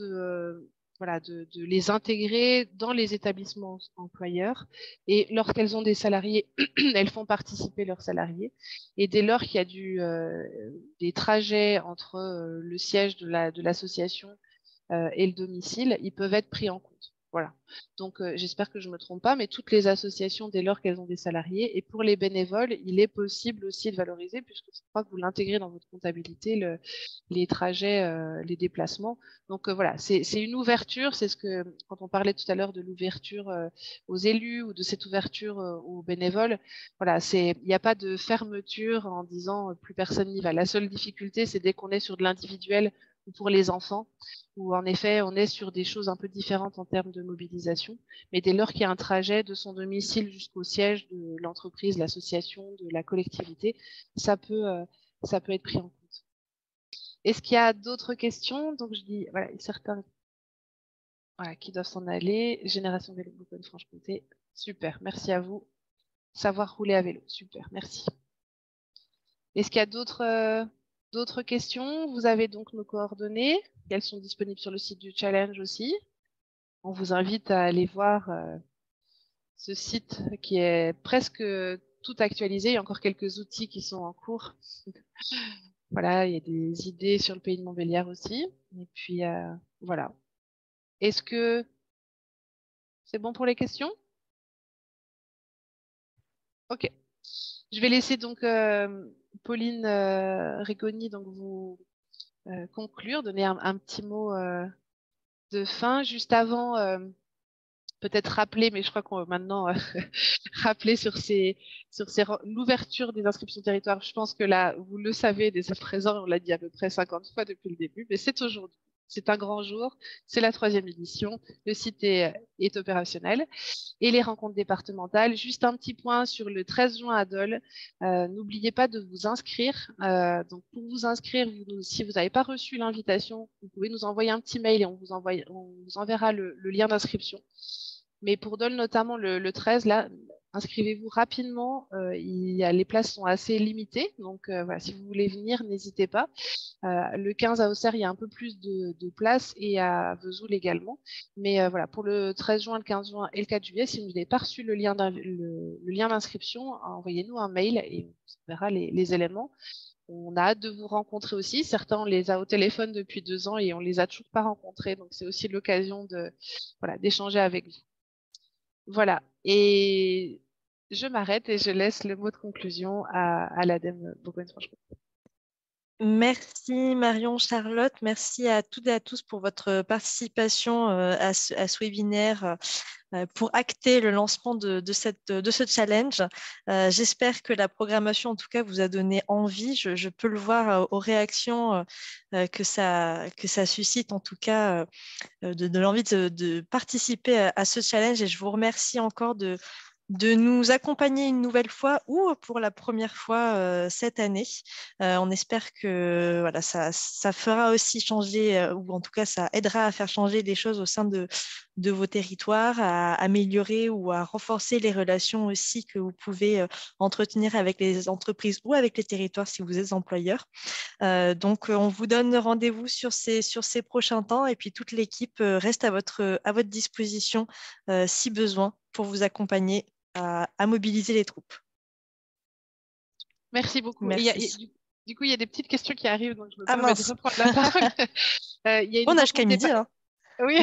voilà, de les intégrer dans les établissements employeurs. Et lorsqu'elles ont des salariés, elles font participer leurs salariés. Et dès lors qu'il y a des trajets entre le siège de l'association et le domicile, ils peuvent être pris en compte. Voilà. Donc, j'espère que je ne me trompe pas, mais toutes les associations, dès lors qu'elles ont des salariés, et pour les bénévoles, il est possible aussi de valoriser, puisque je crois que vous l'intégrez dans votre comptabilité, les trajets, les déplacements. Donc, voilà, c'est une ouverture. C'est ce que, quand on parlait tout à l'heure de l'ouverture aux élus ou de cette ouverture aux bénévoles, voilà, il n'y a pas de fermeture en disant plus personne n'y va. La seule difficulté, c'est dès qu'on est sur de l'individuel ou pour les enfants, où en effet on est sur des choses un peu différentes en termes de mobilisation, mais dès lors qu'il y a un trajet de son domicile jusqu'au siège de l'entreprise, l'association, de la collectivité, ça peut être pris en compte. Est-ce qu'il y a d'autres questions? Donc je dis, voilà, certains qui doivent s'en aller. Génération Vélo Bourgogne-Franche-Comté, super, merci à vous. Savoir rouler à vélo, super, merci. Est-ce qu'il y a d'autres questions? Vous avez donc nos coordonnées. Elles sont disponibles sur le site du challenge aussi. On vous invite à aller voir ce site qui est presque tout actualisé. Il y a encore quelques outils qui sont en cours. Voilà, il y a des idées sur le pays de Montbéliard aussi. Et puis, voilà. Est-ce que c'est bon pour les questions? Ok. Je vais laisser donc Pauline Rigoni donc vous conclure, donner un petit mot de fin. Juste avant, peut-être rappeler, mais je crois qu'on va maintenant rappeler sur l'ouverture des inscriptions territoire. Je pense que là, vous le savez dès à présent, on l'a dit à peu près 50 fois depuis le début, mais c'est aujourd'hui. C'est un grand jour, c'est la 3e édition, le site est opérationnel. Et les rencontres départementales, juste un petit point sur le 13 juin à Dole, n'oubliez pas de vous inscrire. Donc pour vous inscrire, si vous n'avez pas reçu l'invitation, vous pouvez nous envoyer un petit mail et on vous enverra le lien d'inscription. Mais pour Dole notamment le 13, là, inscrivez-vous rapidement. Les places sont assez limitées, donc voilà, si vous voulez venir, n'hésitez pas. Le 15 à Auxerre, il y a un peu plus de places et à Vesoul également. Mais voilà, pour le 13 juin, le 15 juin et le 4 juillet, si vous n'avez pas reçu le lien d'inscription, envoyez-nous un mail et on verra les éléments. On a hâte de vous rencontrer aussi. Certains, on les a au téléphone depuis 2 ans et on les a toujours pas rencontrés. Donc, c'est aussi l'occasion d'échanger avec vous. Voilà. Et je m'arrête et je laisse le mot de conclusion à l'ADEME Bourgogne-Franche-Comté. Merci Marion, Charlotte. Merci à toutes et à tous pour votre participation à ce webinaire pour acter le lancement de ce challenge. J'espère que la programmation, en tout cas, vous a donné envie. Je peux le voir aux réactions que ça suscite, en tout cas, de l'envie de participer à ce challenge. Et je vous remercie encore de nous accompagner une nouvelle fois ou pour la première fois cette année. On espère que voilà, ça fera aussi changer, ou en tout cas, ça aidera à faire changer les choses au sein de vos territoires, à améliorer ou à renforcer les relations aussi que vous pouvez entretenir avec les entreprises ou avec les territoires si vous êtes employeur. Donc, on vous donne rendez-vous sur ces prochains temps et puis toute l'équipe reste à votre disposition si besoin pour vous accompagner à mobiliser les troupes. Merci beaucoup. Merci. Du coup, il y a des petites questions qui arrivent, donc je me Ah permets de mince. reprendre la parole. On a jusqu'à midi. Hein. Oui,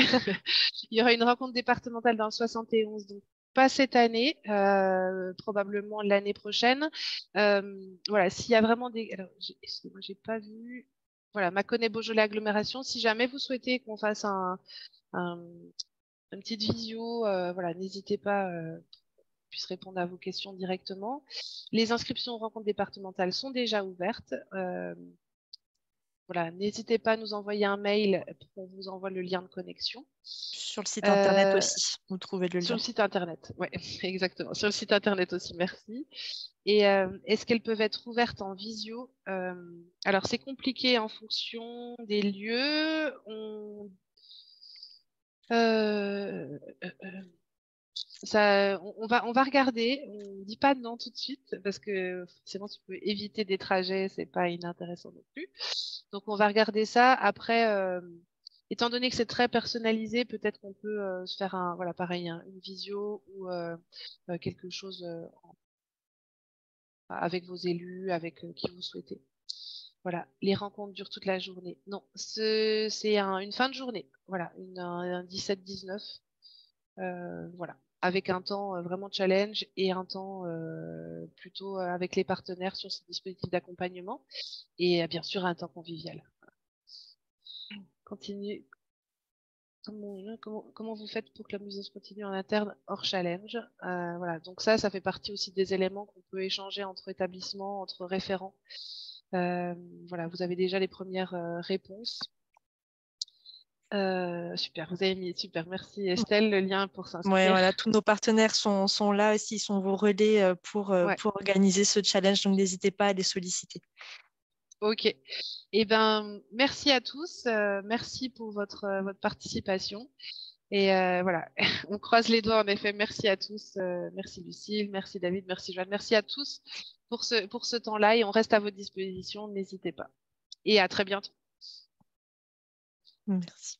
il y aura une rencontre départementale dans le 71, donc pas cette année, probablement l'année prochaine. Voilà, s'il y a vraiment des... Alors, excusez-moi, j'ai pas vu... Voilà, Mâconnais-Beaujolais agglomération. Si jamais vous souhaitez qu'on fasse une petite visio, voilà, n'hésitez pas, puisse répondre à vos questions directement. Les inscriptions aux rencontres départementales sont déjà ouvertes. Voilà, n'hésitez pas à nous envoyer un mail pour qu'on vous envoie le lien de connexion. Sur le site internet aussi, vous trouvez le lien. Sur le site internet, oui, exactement. Sur le site internet aussi, merci. Et est-ce qu'elles peuvent être ouvertes en visio? Alors, c'est compliqué en fonction des lieux. On va regarder. On ne dit pas non tout de suite parce que forcément, tu peux éviter des trajets, c'est pas inintéressant non plus. Donc, on va regarder ça. Après, étant donné que c'est très personnalisé, peut-être qu'on peut se faire voilà, pareil, une visio ou quelque chose avec vos élus, avec qui vous souhaitez. Voilà, les rencontres durent toute la journée. Non, c'est une fin de journée. Voilà, un 17-19. Voilà, avec un temps vraiment challenge et un temps plutôt avec les partenaires sur ce dispositif d'accompagnement et bien sûr un temps convivial. Continue. Comment vous faites pour que la musique continue en interne hors challenge? Voilà, donc ça fait partie aussi des éléments qu'on peut échanger entre établissements, entre référents. Voilà, vous avez déjà les premières réponses. Super, vous avez mis, super, merci Estelle, le lien pour s'inscrire. Ouais, voilà, tous nos partenaires sont là aussi, ils sont vos relais pour organiser ce challenge, donc n'hésitez pas à les solliciter. Ok, eh ben, merci à tous, merci pour votre participation. Et voilà, on croise les doigts en effet. Merci à tous, merci Lucille, merci David, merci Joanne, merci à tous pour ce temps-là et on reste à votre disposition, n'hésitez pas. Et à très bientôt. Merci.